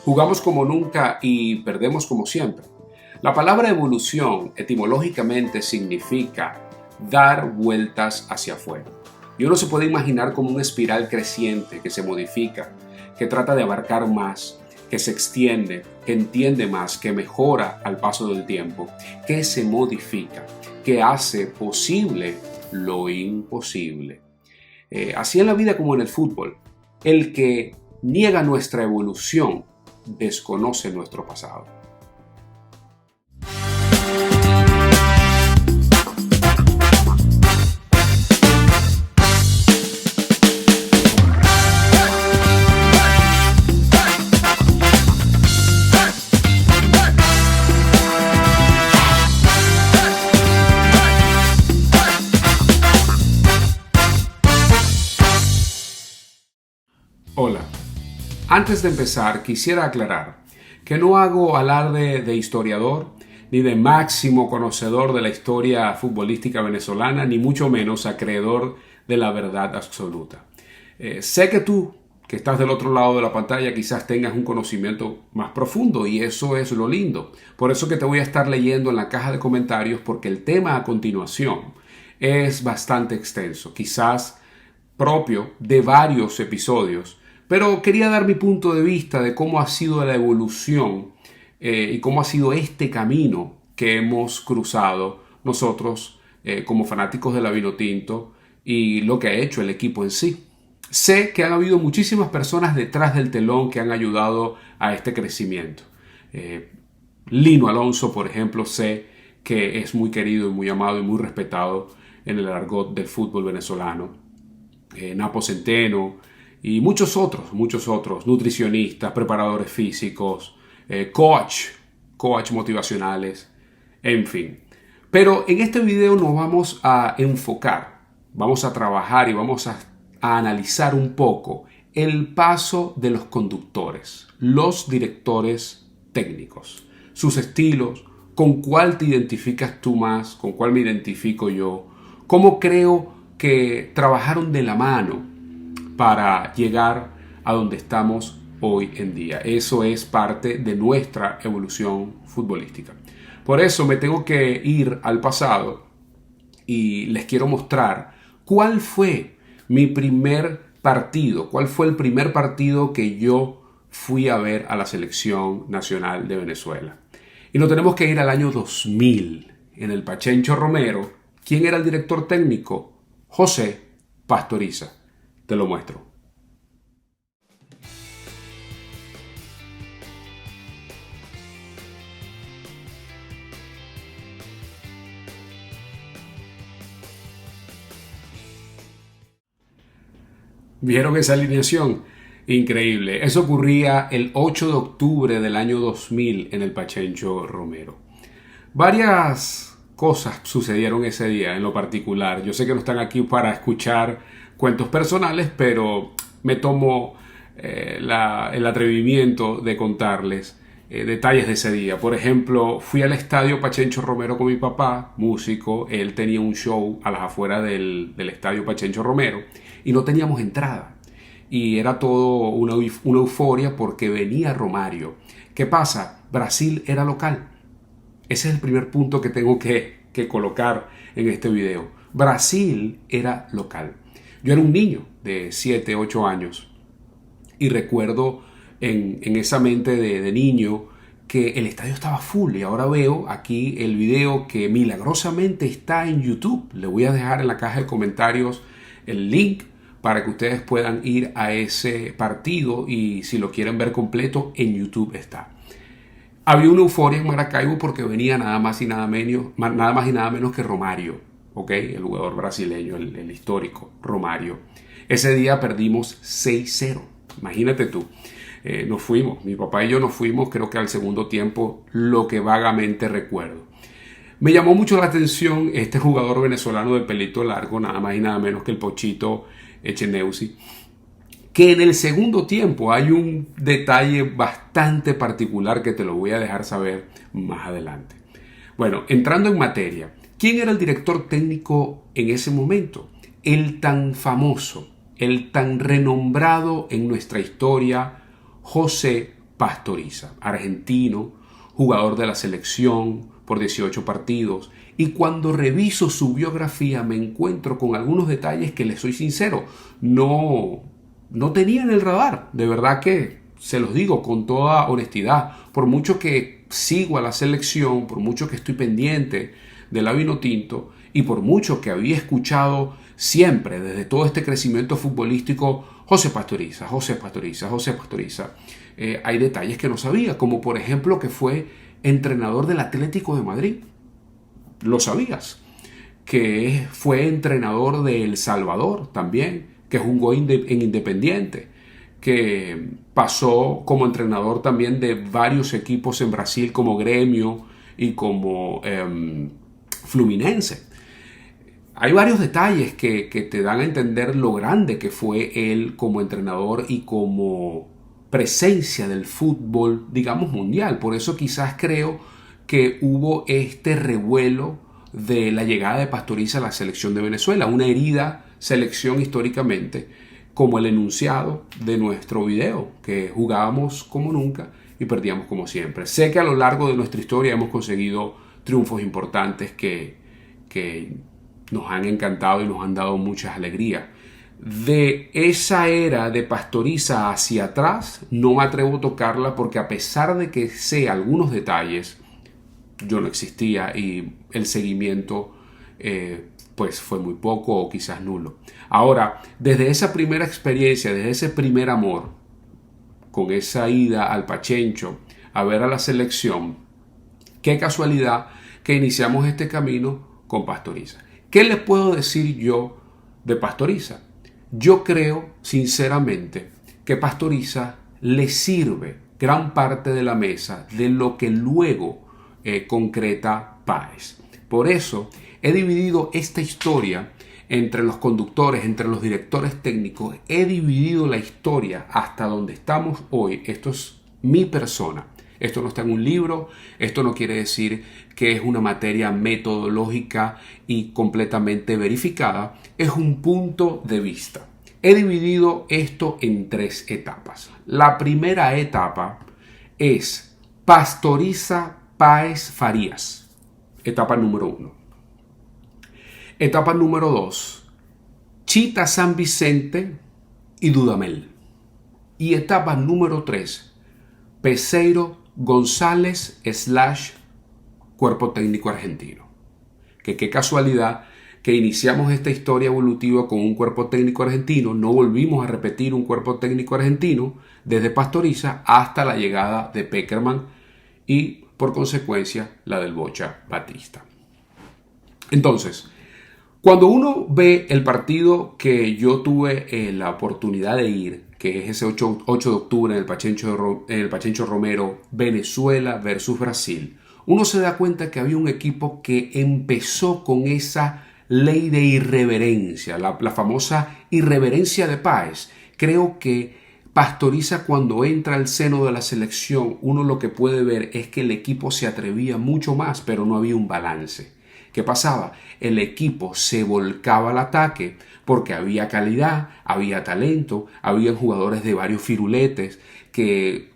Jugamos como nunca y perdemos como siempre. La palabra evolución etimológicamente significa dar vueltas hacia afuera. Y uno se puede imaginar como una espiral creciente que se modifica, que trata de abarcar más, que se extiende, que entiende más, que mejora al paso del tiempo, que se modifica, que hace posible lo imposible. Así en la vida como en el fútbol, el que niega nuestra evolución desconoce nuestro pasado. Hola. Antes de empezar, quisiera aclarar que no hago alarde de historiador, ni de máximo conocedor de la historia futbolística venezolana, ni mucho menos acreedor de la verdad absoluta. Sé que tú, que estás del otro lado de la pantalla, quizás tengas un conocimiento más profundo y eso es lo lindo. Por eso que te voy a estar leyendo en la caja de comentarios porque el tema a continuación es bastante extenso, quizás propio de varios episodios. Pero quería dar mi punto de vista de cómo ha sido la evolución y cómo ha sido este camino que hemos cruzado nosotros como fanáticos de la Vinotinto y lo que ha hecho el equipo en sí. Sé que han habido muchísimas personas detrás del telón que han ayudado a este crecimiento. Lino Alonso, por ejemplo, sé que es muy querido y muy amado y muy respetado en el argot del fútbol venezolano. Napo Centeno, y muchos otros, nutricionistas, preparadores físicos, coach motivacionales, en fin. Pero en este video nos vamos a enfocar, vamos a trabajar y vamos a analizar un poco el paso de los conductores, los directores técnicos, sus estilos, con cuál te identificas tú más, con cuál me identifico yo, cómo creo que trabajaron de la mano para llegar a donde estamos hoy en día. Eso es parte de nuestra evolución futbolística. Por eso me tengo que ir al pasado y les quiero mostrar cuál fue mi primer partido, cuál fue el primer partido que yo fui a ver a la Selección Nacional de Venezuela. Y nos tenemos que ir al año 2000, en el Pachencho Romero. ¿Quién era el director técnico? José Pastoriza. Te lo muestro. ¿Vieron esa alineación? Increíble. Eso ocurría el 8 de octubre del año 2000 en el Pachencho Romero. Varias cosas sucedieron ese día en lo particular. Yo sé que no están aquí para escuchar cuentos personales, pero me tomo el atrevimiento de contarles detalles de ese día. Por ejemplo, fui al estadio Pachencho Romero con mi papá, músico. Él tenía un show a las afueras del estadio Pachencho Romero y no teníamos entrada. Y era todo una euforia porque venía Romario. ¿Qué pasa? Brasil era local. Ese es el primer punto que tengo que colocar en este video. Brasil era local. Yo era un niño de 7, 8 años y recuerdo en esa mente de niño que el estadio estaba full y ahora veo aquí el video que milagrosamente está en YouTube. Le voy a dejar en la caja de comentarios el link para que ustedes puedan ir a ese partido y si lo quieren ver completo en YouTube está. Había una euforia en Maracaibo porque venía nada más y nada menos que Romario. El jugador brasileño, el histórico Romario. Ese día perdimos 6-0. Imagínate tú. Nos fuimos. Mi papá y yo nos fuimos, creo que al segundo tiempo, lo que vagamente recuerdo. Me llamó mucho la atención este jugador venezolano de pelito largo, nada más y nada menos que el Pochito Echeneuzi, que en el segundo tiempo hay un detalle bastante particular que te lo voy a dejar saber más adelante. Bueno, entrando en materia, ¿quién era el director técnico en ese momento? El tan famoso, el tan renombrado en nuestra historia, José Pastoriza, argentino, jugador de la selección por 18 partidos. Y cuando reviso su biografía me encuentro con algunos detalles que, les soy sincero, no tenía en el radar. De verdad que se los digo con toda honestidad. Por mucho que sigo a la selección, por mucho que estoy pendiente de la Vinotinto y por mucho que había escuchado siempre desde todo este crecimiento futbolístico José Pastoriza, José Pastoriza, José Pastoriza, hay detalles que no sabía, como por ejemplo que fue entrenador del Atlético de Madrid. ¿Lo sabías? Que fue entrenador de El Salvador también, que jugó en Independiente, que pasó como entrenador también de varios equipos en Brasil como Gremio y como Fluminense. Hay varios detalles que te dan a entender lo grande que fue él como entrenador y como presencia del fútbol, digamos, mundial. Por eso quizás creo que hubo este revuelo de la llegada de Pastoriza a la selección de Venezuela, una herida selección históricamente, como el enunciado de nuestro video, que jugábamos como nunca y perdíamos como siempre. Sé que a lo largo de nuestra historia hemos conseguido triunfos importantes que nos han encantado y nos han dado muchas alegrías. De esa era de Pastoriza hacia atrás no me atrevo a tocarla porque, a pesar de que sé algunos detalles, yo no existía y el seguimiento pues fue muy poco o quizás nulo. Ahora, desde esa primera experiencia, desde ese primer amor, con esa ida al Pachencho a ver a la selección, qué casualidad que iniciamos este camino con Pastoriza. ¿Qué les puedo decir yo de Pastoriza? Yo creo sinceramente que Pastoriza le sirve gran parte de la mesa de lo que luego concreta Páez. Por eso he dividido esta historia entre los conductores, entre los directores técnicos. He dividido la historia hasta donde estamos hoy. Esto es mi persona. Esto no está en un libro, esto no quiere decir que es una materia metodológica y completamente verificada, es un punto de vista. He dividido esto en 3 etapas. La primera etapa es Pastoriza Páez Farías, etapa número 1. Etapa número 2, Chita San Vicente y Dudamel. Y etapa número 3, Peseiro González / cuerpo técnico argentino. Que qué casualidad que iniciamos esta historia evolutiva con un cuerpo técnico argentino, no volvimos a repetir un cuerpo técnico argentino desde Pastoriza hasta la llegada de Pekerman y por consecuencia la del Bocha Batista. Entonces, cuando uno ve el partido que yo tuve la oportunidad de ir, que es ese 8 de octubre en el Pachencho Romero, Venezuela versus Brasil, uno se da cuenta que había un equipo que empezó con esa ley de irreverencia, la famosa irreverencia de Páez. Creo que Pastoriza, cuando entra al seno de la selección, uno lo que puede ver es que el equipo se atrevía mucho más, pero no había un balance. ¿Qué pasaba? El equipo se volcaba al ataque porque había calidad, había talento, había jugadores de varios firuletes que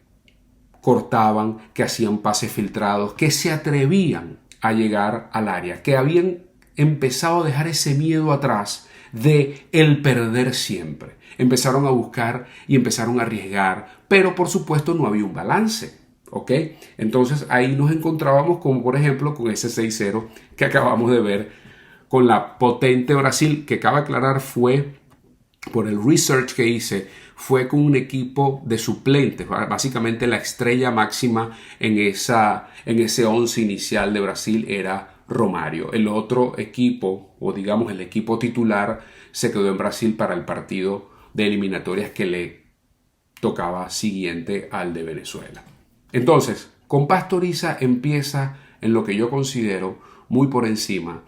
cortaban, que hacían pases filtrados, que se atrevían a llegar al área, que habían empezado a dejar ese miedo atrás de el perder siempre. Empezaron a buscar y empezaron a arriesgar, pero por supuesto no había un balance. ¿Ok? Entonces ahí nos encontrábamos como por ejemplo con ese 6-0 que acabamos de ver con la potente Brasil, que cabe aclarar fue, por el research que hice, fue con un equipo de suplentes. Básicamente la estrella máxima en ese 11 inicial de Brasil era Romario. El otro equipo, o digamos el equipo titular, se quedó en Brasil para el partido de eliminatorias que le tocaba siguiente al de Venezuela. Entonces, con Pastoriza empieza en lo que yo considero muy por encima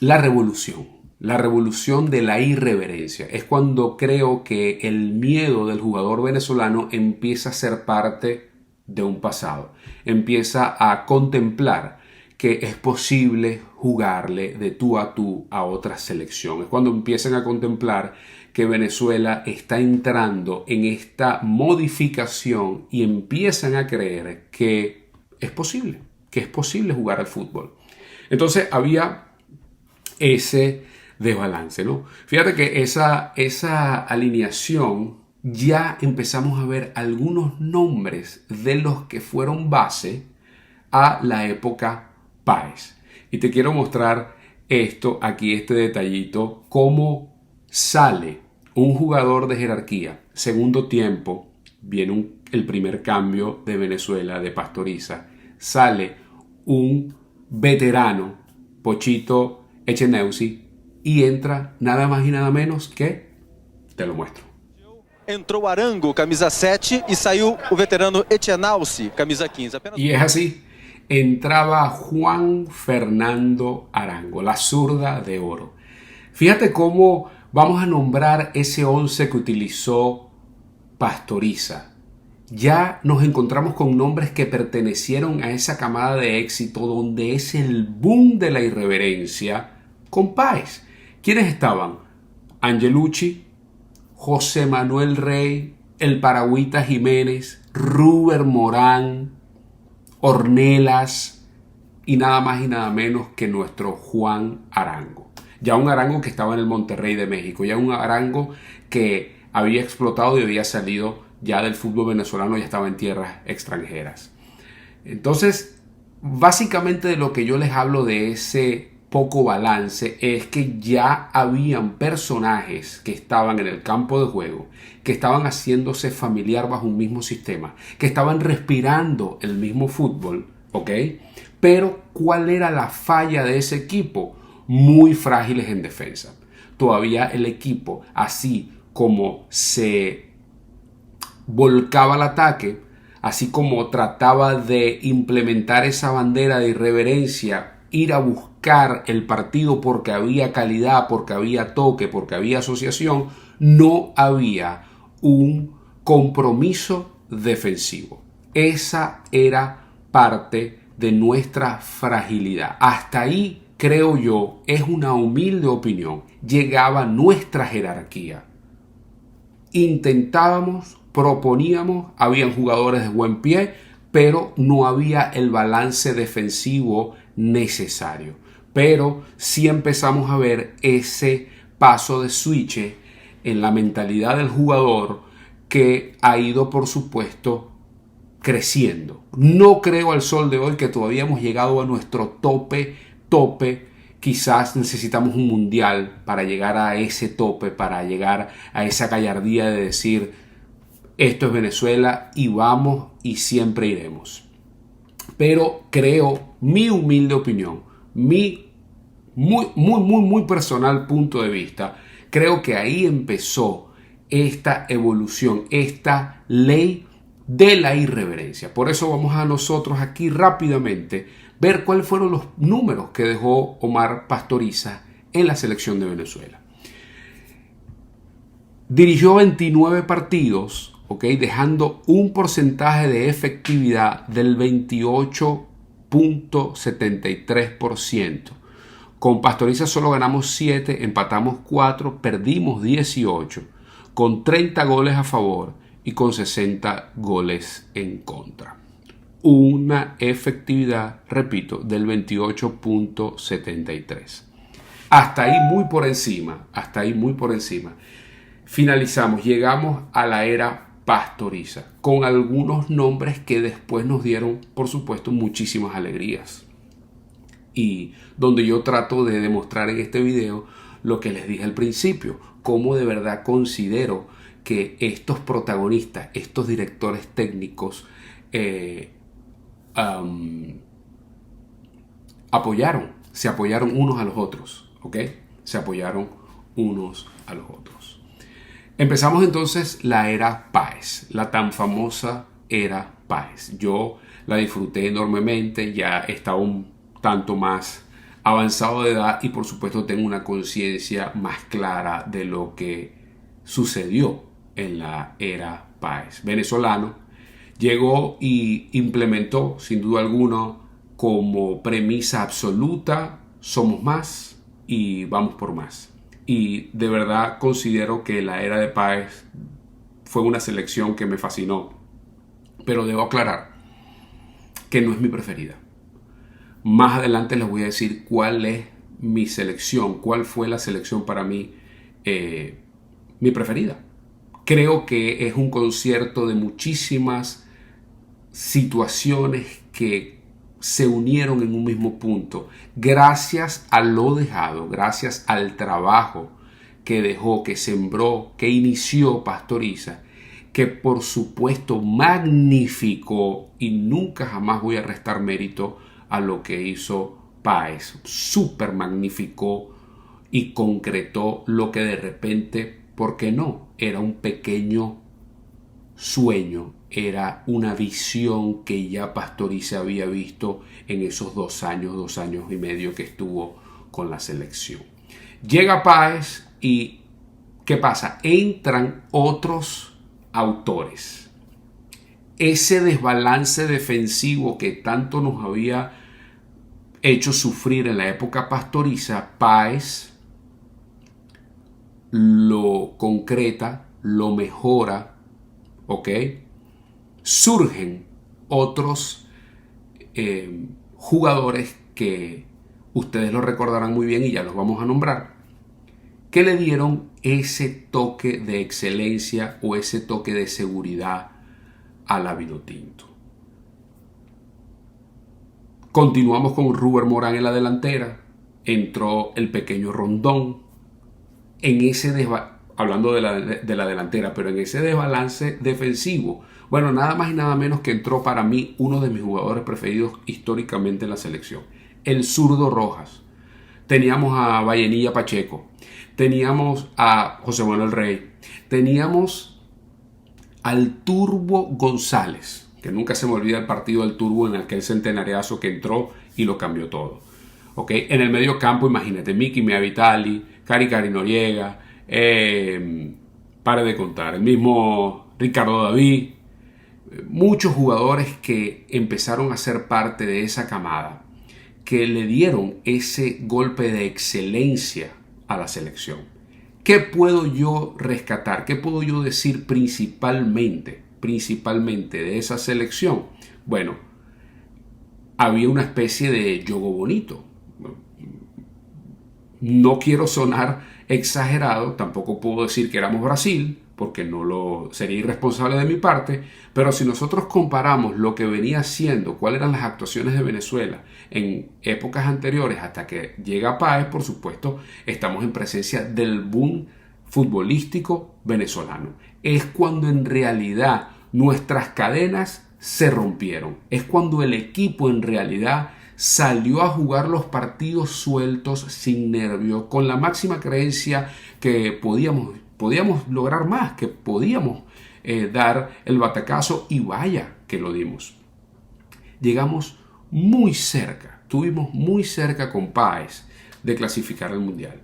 la revolución de la irreverencia. Es cuando creo que el miedo del jugador venezolano empieza a ser parte de un pasado, empieza a contemplar que es posible jugarle de tú a otra selección. Es cuando empiezan a contemplar que Venezuela está entrando en esta modificación y empiezan a creer que es posible jugar al fútbol. Entonces había ese desbalance, ¿no? Fíjate que esa alineación ya empezamos a ver algunos nombres de los que fueron base a la época Páez. Y te quiero mostrar esto aquí, este detallito, cómo sale un jugador de jerarquía. Segundo tiempo, viene el primer cambio de Venezuela, de Pastoriza. Sale un veterano, Pochito Echeneuzi, y entra nada más y nada menos que, te lo muestro. Entrou Arango, camisa 7, y saiu o veterano Echenauzi, camisa 15. Y es así, entraba Juan Fernando Arango, la zurda de oro. Fíjate cómo vamos a nombrar ese 11 que utilizó Pastoriza. Ya nos encontramos con nombres que pertenecieron a esa camada de éxito donde es el boom de la irreverencia con Páez. ¿Quiénes estaban? Angelucci, José Manuel Rey, el Paragüita Jiménez, Ruber Morán, Ornelas y nada más y nada menos que nuestro Juan Arango. Ya un Arango que estaba en el Monterrey de México, ya un Arango que había explotado y había salido ya del fútbol venezolano, ya estaba en tierras extranjeras. Entonces, básicamente de lo que yo les hablo de ese poco balance es que ya habían personajes que estaban en el campo de juego, que estaban haciéndose familiar bajo un mismo sistema, que estaban respirando el mismo fútbol, ¿ok? Pero ¿cuál era la falla de ese equipo? Muy frágiles en defensa. Todavía el equipo, así como se volcaba al ataque, así como trataba de implementar esa bandera de irreverencia, ir a buscar el partido porque había calidad, porque había toque, porque había asociación, no había un compromiso defensivo. Esa era parte de nuestra fragilidad. Hasta ahí, creo yo, es una humilde opinión, llegaba nuestra jerarquía. Intentábamos, proponíamos, habían jugadores de buen pie, pero no había el balance defensivo necesario. Pero sí empezamos a ver ese paso de switch en la mentalidad del jugador que ha ido, por supuesto, creciendo. No creo al sol de hoy que todavía hemos llegado a nuestro tope. Quizás necesitamos un mundial para llegar a ese tope, para llegar a esa gallardía de decir, esto es Venezuela y vamos y siempre iremos. Pero creo, mi humilde opinión, mi muy personal punto de vista, creo que ahí empezó esta evolución, esta ley de la irreverencia. Por eso vamos a nosotros aquí rápidamente ver cuáles fueron los números que dejó Omar Pastoriza en la selección de Venezuela. Dirigió 29 partidos, dejando un porcentaje de efectividad del 28.73%. Con Pastoriza solo ganamos 7, empatamos 4, perdimos 18, con 30 goles a favor y con 60 goles en contra. Una efectividad, repito, del 28.73. Hasta ahí muy por encima. Finalizamos, llegamos a la era Pastoriza, con algunos nombres que después nos dieron, por supuesto, muchísimas alegrías. Y donde yo trato de demostrar en este video lo que les dije al principio, cómo de verdad considero que estos protagonistas, estos directores técnicos, se apoyaron unos a los otros, Se apoyaron unos a los otros. Empezamos entonces la era Páez, la tan famosa era Páez. Yo la disfruté enormemente, ya estaba un tanto más avanzado de edad y por supuesto tengo una conciencia más clara de lo que sucedió en la era Páez. Venezolano, llegó y implementó sin duda alguna como premisa absoluta: somos más y vamos por más. y de verdad considero que la era de Páez fue una selección que me fascinó. Pero debo aclarar que no es mi preferida. Más adelante les voy a decir cuál es mi selección, cuál fue la selección para mí mi preferida. Creo que es un concierto de muchísimas situaciones que se unieron en un mismo punto, gracias a lo dejado, gracias al trabajo que dejó, que sembró, que inició Pastoriza, que por supuesto magnificó, y nunca jamás voy a restar mérito a lo que hizo Páez. Súper magnificó y concretó lo que de repente, ¿por qué no? Era un pequeño sueño, era una visión que ya Pastoriza había visto en esos 2 años y medio que estuvo con la selección. Llega Páez y ¿qué pasa? Entran otros autores. Ese desbalance defensivo que tanto nos había hecho sufrir en la época Pastoriza, Páez lo concreta, lo mejora, ¿ok? Surgen otros jugadores que ustedes lo recordarán muy bien y ya los vamos a nombrar, que le dieron ese toque de excelencia o ese toque de seguridad a la Vinotinto. Continuamos con Ruber Morán en la delantera, entró el pequeño Rondón, hablando de la delantera, pero en ese desbalance defensivo, bueno, nada más y nada menos que entró para mí uno de mis jugadores preferidos históricamente en la selección, el zurdo Rojas. Teníamos a Vallenilla Pacheco, teníamos a José Manuel Rey, teníamos al Turbo González, que nunca se me olvida el partido del Turbo en aquel centenariazo que entró y lo cambió todo. ¿Okay? En el medio campo, imagínate, Miki Mea Vitali, Cari Noriega, pare de contar, el mismo Ricardo David, muchos jugadores que empezaron a ser parte de esa camada, que le dieron ese golpe de excelencia a la selección. ¿Qué puedo yo rescatar? ¿Qué puedo yo decir principalmente de esa selección? Bueno, había una especie de yogo bonito. No quiero sonar exagerado, tampoco puedo decir que éramos Brasil, porque sería irresponsable de mi parte, pero si nosotros comparamos lo que venía haciendo, cuáles eran las actuaciones de Venezuela en épocas anteriores hasta que llega Páez, por supuesto, estamos en presencia del boom futbolístico venezolano. Es cuando en realidad nuestras cadenas se rompieron, es cuando el equipo en realidad salió a jugar los partidos sueltos, sin nervio, con la máxima creencia que podíamos lograr más, que podíamos dar el batacazo, y vaya que lo dimos. Llegamos muy cerca, estuvimos muy cerca con Páez de clasificar al Mundial.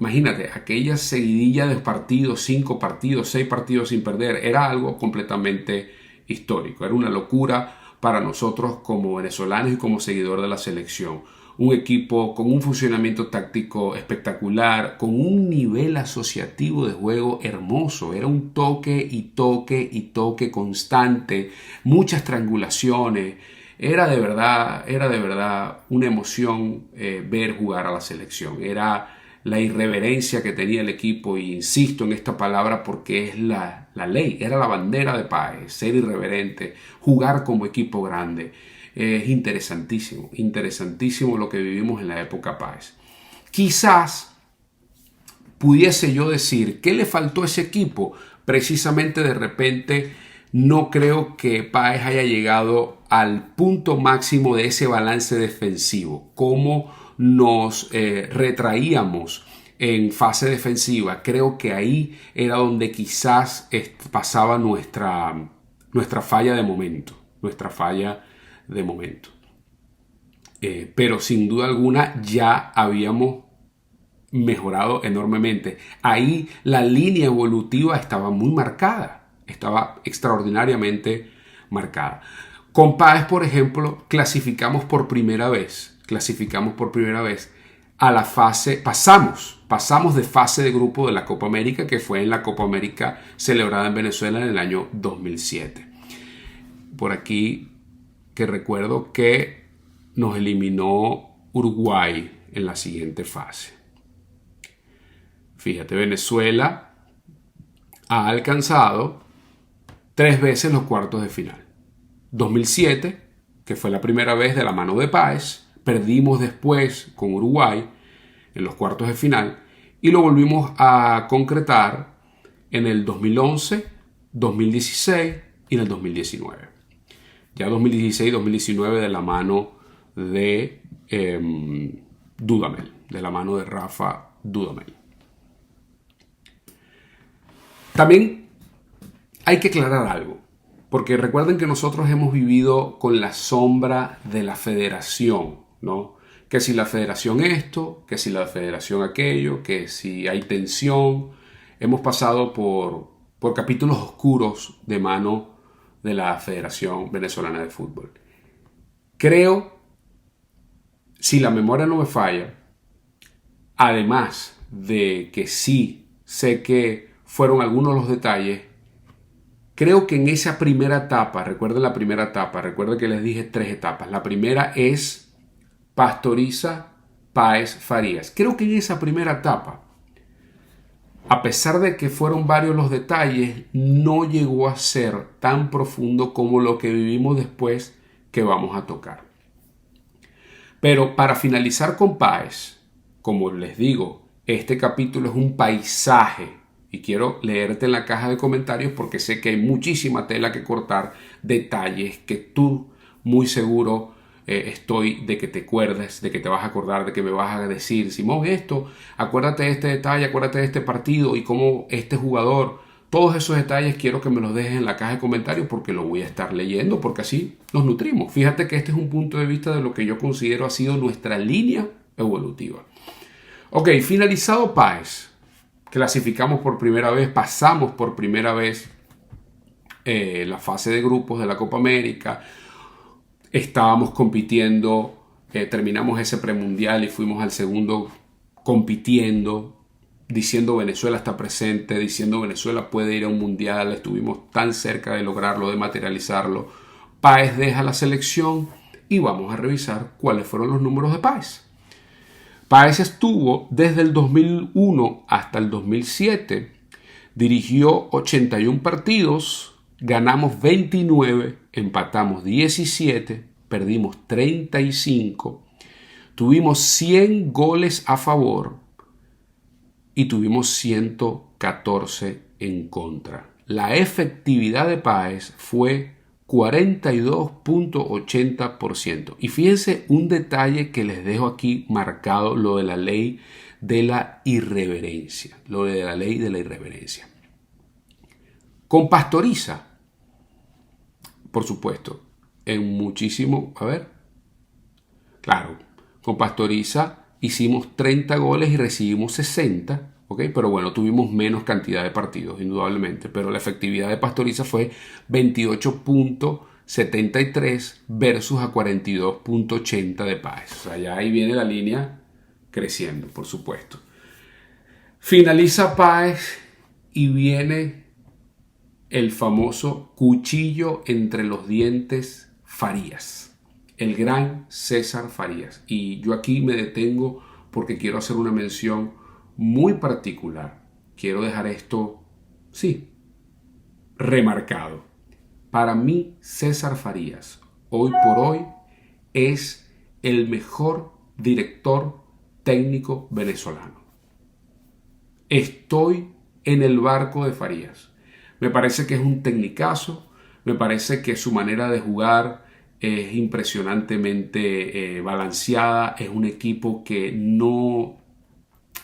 Imagínate, aquella seguidilla de partidos, 5 partidos, 6 partidos sin perder, era algo completamente histórico, era una locura para nosotros como venezolanos y como seguidor de la selección. Un equipo con un funcionamiento táctico espectacular, con un nivel asociativo de juego hermoso. Era un toque y toque constante, muchas triangulaciones. Era de verdad una emoción ver jugar a la selección. Era la irreverencia que tenía el equipo, y insisto en esta palabra porque es la ley, era la bandera de Páez, ser irreverente, jugar como equipo grande. Es interesantísimo lo que vivimos en la época Páez. Quizás pudiese yo decir, ¿qué le faltó a ese equipo? Precisamente de repente no creo que Páez haya llegado al punto máximo de ese balance defensivo. Cómo nos retraíamos en fase defensiva, creo que ahí era donde quizás pasaba nuestra falla de momento, pero sin duda alguna ya habíamos mejorado enormemente. Ahí la línea evolutiva estaba muy marcada, estaba extraordinariamente marcada. Con Páez, por ejemplo, clasificamos por primera vez a la fase, pasamos de fase de grupo de la Copa América, que fue en la Copa América celebrada en Venezuela en el año 2007. Por aquí que recuerdo que nos eliminó Uruguay en la siguiente fase. Fíjate, Venezuela ha alcanzado 3 veces los cuartos de final. 2007, que fue la primera vez de la mano de Páez, perdimos después con Uruguay en los cuartos de final y lo volvimos a concretar en el 2011, 2016 y en el 2019. Ya 2016 y 2019 de la mano de Dudamel, de la mano de Rafa Dudamel. También hay que aclarar algo, porque recuerden que nosotros hemos vivido con la sombra de la federación, ¿no? Que si la federación esto, que si la federación aquello, que si hay tensión. Hemos pasado por capítulos oscuros de mano de la Federación Venezolana de Fútbol. Creo, si la memoria no me falla, además de que sí sé que fueron algunos los detalles, creo que en esa primera etapa, recuerden la primera etapa, recuerden que les dije 3 etapas. La primera es Pastoriza, Páez, Farías. Creo que en esa primera etapa, a pesar de que fueron varios los detalles, no llegó a ser tan profundo como lo que vivimos después que vamos a tocar. Pero para finalizar con Páez, como les digo, este capítulo es un paisaje y quiero leerte en la caja de comentarios porque sé que hay muchísima tela que cortar, detalles que tú muy seguro estoy de que te acuerdes, de que te vas a acordar, de que me vas a decir, Simón, esto, acuérdate de este detalle, acuérdate de este partido y cómo este jugador, todos esos detalles quiero que me los dejes en la caja de comentarios porque lo voy a estar leyendo, porque así nos nutrimos. Fíjate que este es un punto de vista de lo que yo considero ha sido nuestra línea evolutiva. Ok, finalizado Páez, clasificamos por primera vez, pasamos por primera vez la fase de grupos de la Copa América. Estábamos compitiendo, terminamos ese premundial y fuimos al segundo compitiendo, diciendo Venezuela está presente, diciendo Venezuela puede ir a un mundial. Estuvimos tan cerca de lograrlo, de materializarlo. Páez deja la selección y vamos a revisar cuáles fueron los números de Páez. Páez estuvo desde el 2001 hasta el 2007, dirigió 81 partidos, ganamos 29, empatamos 17, perdimos 35, tuvimos 100 goles a favor y tuvimos 114 en contra. La efectividad de Páez fue 42.80%. Y fíjense un detalle que les dejo aquí marcado, lo de la ley de la irreverencia. Lo de la ley de la irreverencia. Con Pastoriza, por supuesto, en muchísimo, con Pastoriza hicimos 30 goles y recibimos 60, ¿ok? Pero bueno, tuvimos menos cantidad de partidos, indudablemente, pero la efectividad de Pastoriza fue 28.73 versus a 42.80 de Páez. O sea, ya ahí viene la línea creciendo, por supuesto. Finaliza Páez y viene el famoso cuchillo entre los dientes Farías, el gran César Farías. Y yo aquí me detengo porque quiero hacer una mención muy particular. Quiero dejar esto, remarcado. Para mí, César Farías, hoy por hoy, es el mejor director técnico venezolano. Estoy en el barco de Farías. Me parece que es un tecnicazo, me parece que su manera de jugar es impresionantemente balanceada, es un equipo que no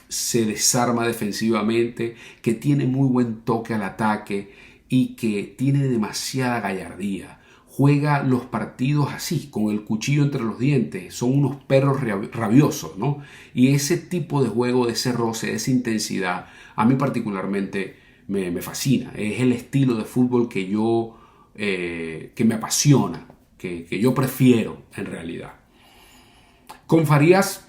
se desarma defensivamente, que tiene muy buen toque al ataque y que tiene demasiada gallardía. Juega los partidos así, con el cuchillo entre los dientes. Son unos perros rabiosos, ¿no? Y ese tipo de juego, de ese roce, de esa intensidad, a mí particularmente me fascina. Es el estilo de fútbol que me apasiona, que yo prefiero en realidad. Con Farías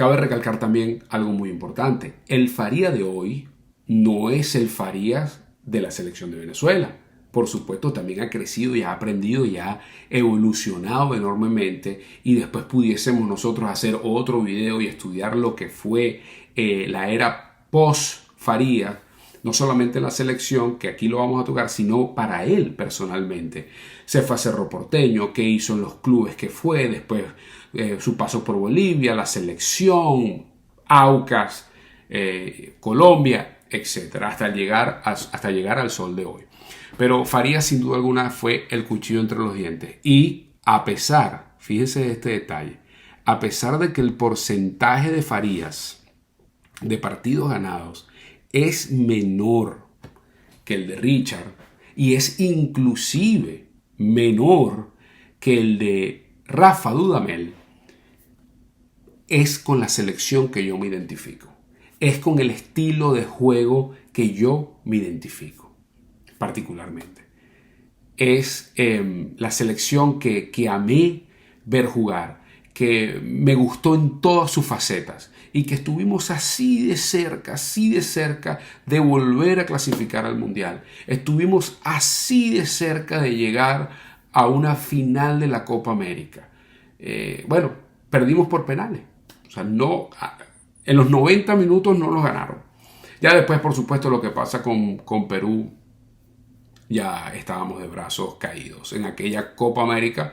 cabe recalcar también algo muy importante. El Farías de hoy no es el Farías de la selección de Venezuela. Por supuesto, también ha crecido y ha aprendido y ha evolucionado enormemente, y después pudiésemos nosotros hacer otro video y estudiar lo que fue la era post-Farías, no solamente en la selección, que aquí lo vamos a tocar, sino para él personalmente. Se fue a Cerro Porteño, qué hizo en los clubes que fue, después su paso por Bolivia, la selección, Aucas, Colombia, etcétera, hasta llegar al sol de hoy. Pero Farías sin duda alguna fue el cuchillo entre los dientes. Y a pesar, fíjense de este detalle, a pesar de que el porcentaje de Farías de partidos ganados es menor que el de Richard, y es inclusive menor que el de Rafa Dudamel, es con la selección que yo me identifico. Es con el estilo de juego que yo me identifico particularmente. Es la selección que amé ver jugar, que me gustó en todas sus facetas y que estuvimos así de cerca de volver a clasificar al Mundial. Estuvimos así de cerca de llegar a una final de la Copa América. Bueno, perdimos por penales. O sea, no, en los 90 minutos no los ganaron. Ya después, por supuesto, lo que pasa con Perú, ya estábamos de brazos caídos en aquella Copa América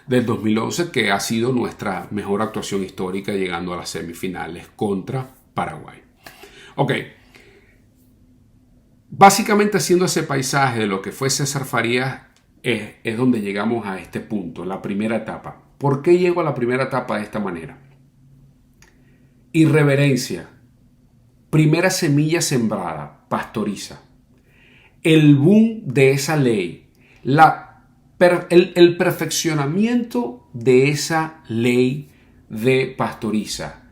del 2011, que ha sido nuestra mejor actuación histórica, llegando a las semifinales contra Paraguay. Ok, básicamente haciendo ese paisaje de lo que fue César Farías, es donde llegamos a este punto, la primera etapa. ¿Por qué llego a la primera etapa de esta manera? Irreverencia, primera semilla sembrada, Pastoriza. El boom de esa ley, el perfeccionamiento de esa ley de Pastoriza,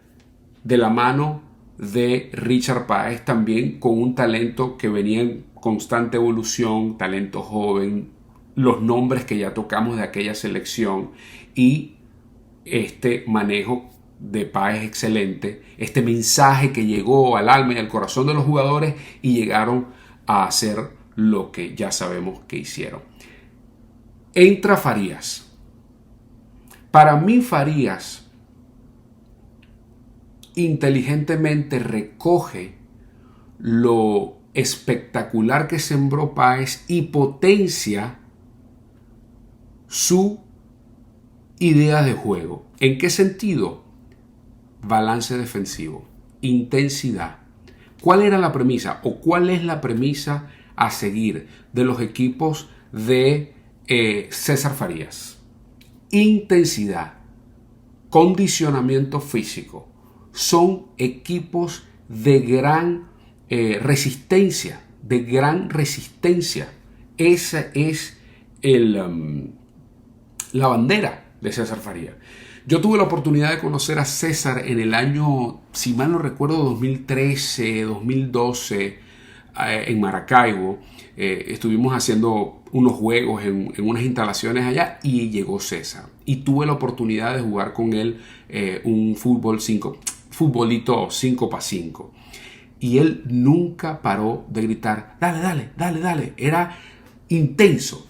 de la mano de Richard Páez, también con un talento que venía en constante evolución, talento joven, los nombres que ya tocamos de aquella selección, y este manejo de Páez excelente, este mensaje que llegó al alma y al corazón de los jugadores y llegaron a hacer lo que ya sabemos que hicieron. Entra Farías. Para mí Farías inteligentemente recoge lo espectacular que sembró Páez y potencia su idea de juego. ¿En qué sentido? Balance defensivo, intensidad. ¿Cuál era la premisa o cuál es la premisa a seguir de los equipos de César Farías? Intensidad, condicionamiento físico. Son equipos de gran resistencia, Esa es la bandera de César Farías. Yo tuve la oportunidad de conocer a César en el año, si mal no recuerdo, 2013, 2012, en Maracaibo. Estuvimos haciendo unos juegos en unas instalaciones allá y llegó César. Y tuve la oportunidad de jugar con él un futbolito 5x5. Y él nunca paró de gritar, dale, dale, dale. Era intenso,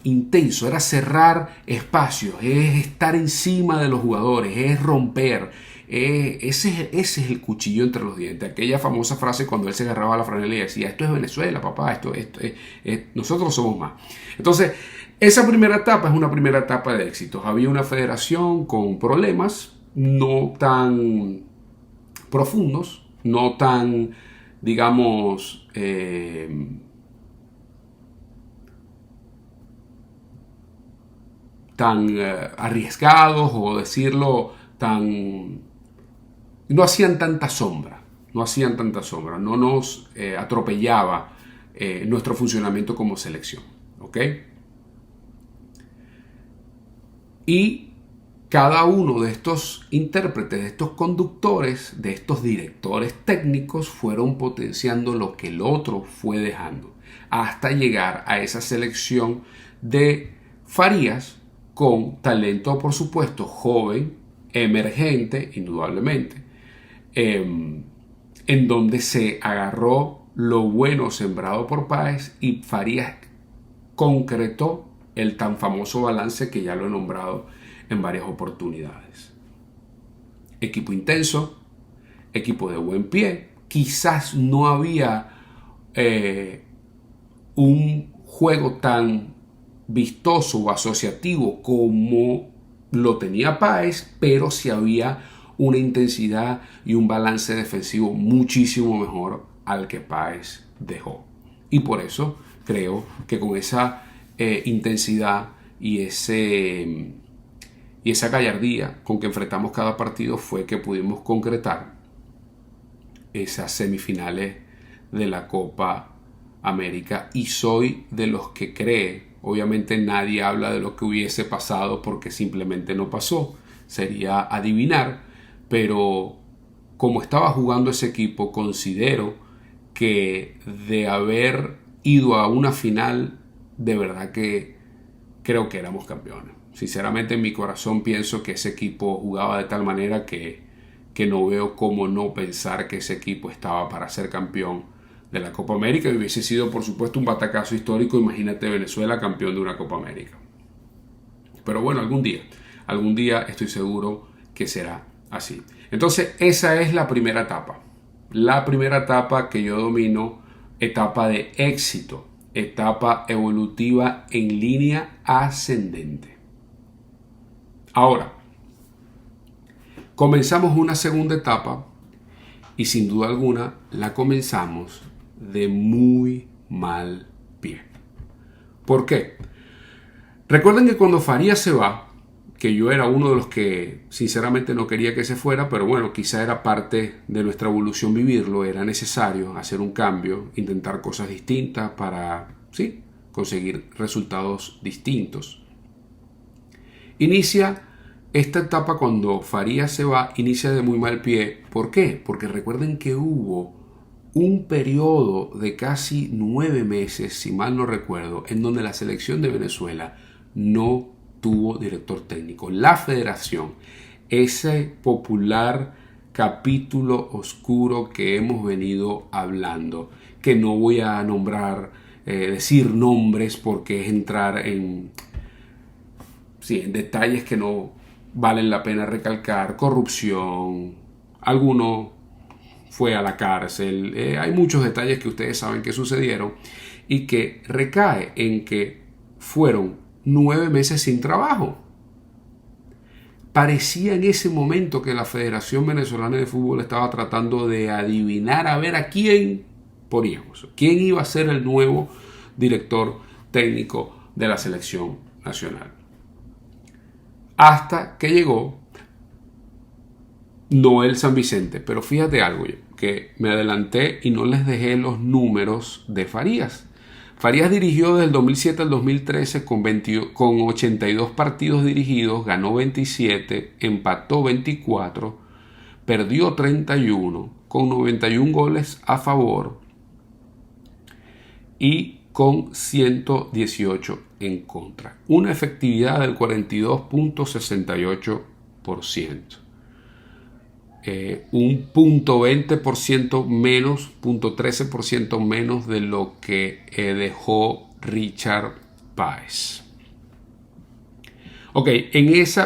era cerrar espacios, es estar encima de los jugadores, es romper. Ese es el cuchillo entre los dientes. Aquella famosa frase cuando él se agarraba la franela y decía, esto es Venezuela, papá, nosotros somos más. Entonces, esa primera etapa es una primera etapa de éxitos. Había una federación con problemas no tan profundos, no tan, digamos, tan arriesgados, o decirlo tan... no hacían tanta sombra, no nos atropellaba nuestro funcionamiento como selección, ¿ok? Y cada uno de estos intérpretes, de estos conductores, de estos directores técnicos fueron potenciando lo que el otro fue dejando, hasta llegar a esa selección de Farías, con talento, por supuesto, joven, emergente, indudablemente, en donde se agarró lo bueno sembrado por Páez y Farías concretó el tan famoso balance que ya lo he nombrado en varias oportunidades. Equipo intenso, equipo de buen pie, quizás no había un juego tan vistoso o asociativo como lo tenía Páez, pero sí había una intensidad y un balance defensivo muchísimo mejor al que Páez dejó. Y por eso creo que con esa intensidad y esa gallardía con que enfrentamos cada partido fue que pudimos concretar esas semifinales de la Copa América. Y soy de los que cree, obviamente nadie habla de lo que hubiese pasado porque simplemente no pasó, sería adivinar, pero como estaba jugando ese equipo, considero que de haber ido a una final, de verdad que creo que éramos campeones. Sinceramente en mi corazón pienso que ese equipo jugaba de tal manera que no veo cómo no pensar que ese equipo estaba para ser campeón de la Copa América, y hubiese sido por supuesto un batacazo histórico. Imagínate Venezuela campeón de una Copa América. Pero bueno, algún día estoy seguro que será así. Entonces esa es la primera etapa. La primera etapa que yo domino, etapa de éxito, etapa evolutiva en línea ascendente. Ahora, comenzamos una segunda etapa y sin duda alguna la comenzamos de muy mal pie. ¿Por qué? Recuerden que cuando Farías se va, que yo era uno de los que sinceramente no quería que se fuera, pero bueno, quizá era parte de nuestra evolución vivirlo, era necesario hacer un cambio, intentar cosas distintas para, sí, conseguir resultados distintos. Inicia esta etapa cuando Farías se va, inicia de muy mal pie. ¿Por qué? Porque recuerden que hubo un periodo de casi 9 meses, si mal no recuerdo, en donde la selección de Venezuela no tuvo director técnico. La federación, ese popular capítulo oscuro que hemos venido hablando, que no voy a nombrar, decir nombres porque es entrar en detalles que no valen la pena recalcar, corrupción, alguno fue a la cárcel, hay muchos detalles que ustedes saben que sucedieron y que recae en que fueron 9 meses sin trabajo. Parecía en ese momento que la Federación Venezolana de Fútbol estaba tratando de adivinar a ver a quién poníamos, quién iba a ser el nuevo director técnico de la selección nacional. Hasta que llegó Noel San Vicente. Pero fíjate algo, que me adelanté y no les dejé los números de Farías. Farías dirigió desde el 2007 al 2013 con 82 partidos dirigidos, ganó 27, empató 24, perdió 31, con 91 goles a favor y con 118 en contra. Una efectividad del 42.68%. Un 0.20% menos, 0.13% menos de lo que dejó Richard Páez. Ok,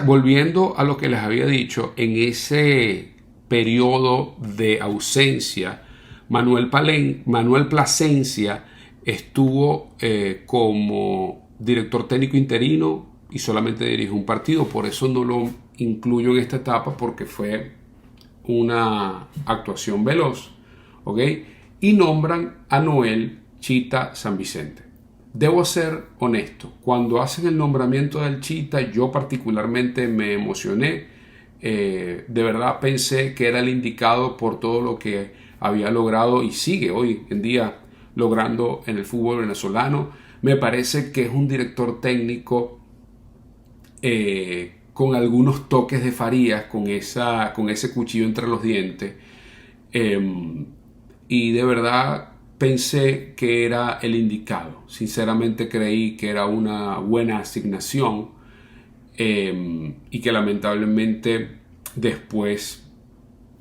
volviendo a lo que les había dicho, en ese periodo de ausencia, Manuel Plasencia estuvo como director técnico interino y solamente dirigió un partido. Por eso no lo incluyo en esta etapa, porque fue una actuación veloz, ¿ok? Y nombran a Noel Chita San Vicente. Debo ser honesto, cuando hacen el nombramiento del Chita, yo particularmente me emocioné. De verdad pensé que era el indicado por todo lo que había logrado y sigue hoy en día logrando en el fútbol venezolano. Me parece que es un director técnico con algunos toques de Farías, con ese cuchillo entre los dientes, y de verdad pensé que era el indicado. Sinceramente creí que era una buena asignación, y que lamentablemente después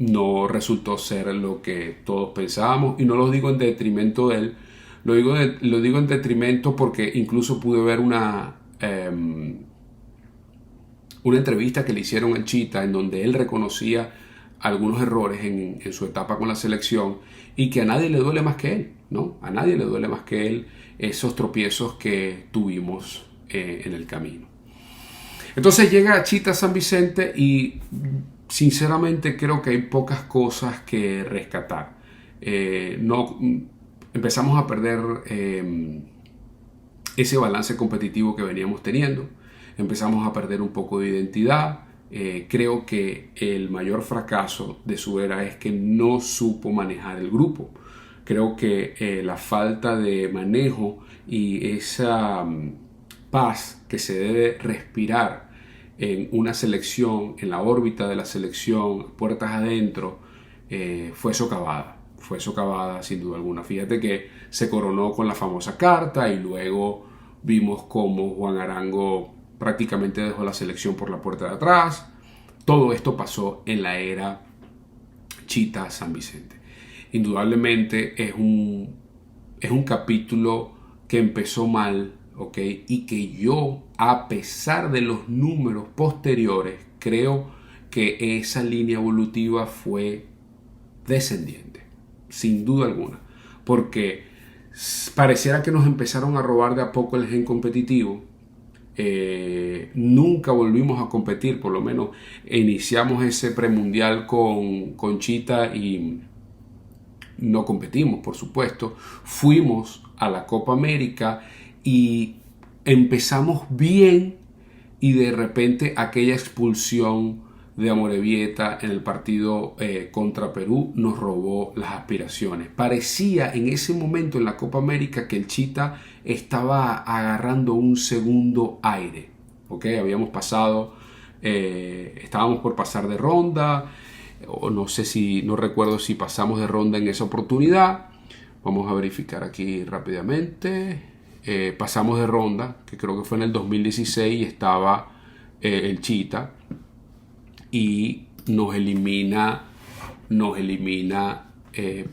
no resultó ser lo que todos pensábamos, y no lo digo en detrimento de él, lo digo en detrimento porque incluso pude ver una entrevista que le hicieron al Chita en donde él reconocía algunos errores en su etapa con la selección, y que a nadie le duele más que él, ¿no? A nadie le duele más que él esos tropiezos que tuvimos en el camino. Entonces llega Chita San Vicente y sinceramente creo que hay pocas cosas que rescatar. Empezamos a perder ese balance competitivo que veníamos teniendo. Empezamos a perder un poco de identidad. Creo que el mayor fracaso de su era es que no supo manejar el grupo. Creo que la falta de manejo y esa paz que se debe respirar en una selección, en la órbita de la selección, puertas adentro, fue socavada sin duda alguna. Fíjate que se coronó con la famosa carta y luego vimos cómo Juan Arango prácticamente dejó la selección por la puerta de atrás. Todo esto pasó en la era Chita San Vicente. Indudablemente es un capítulo que empezó mal, ¿ok? Y que yo, a pesar de los números posteriores, creo que esa línea evolutiva fue descendiente, sin duda alguna, porque pareciera que nos empezaron a robar de a poco el gen competitivo. Nunca volvimos a competir, por lo menos iniciamos ese premundial con Chita y no competimos, por supuesto. Fuimos a la Copa América y empezamos bien, y de repente aquella expulsión de Amorebieta en el partido contra Perú nos robó las aspiraciones. Parecía en ese momento en la Copa América que el Chita estaba agarrando un segundo aire, ¿okay? Estábamos por pasar de ronda, o no recuerdo si pasamos de ronda en esa oportunidad. Vamos a verificar aquí rápidamente. Pasamos de ronda, que creo que fue en el 2016, y estaba el Chita, y nos elimina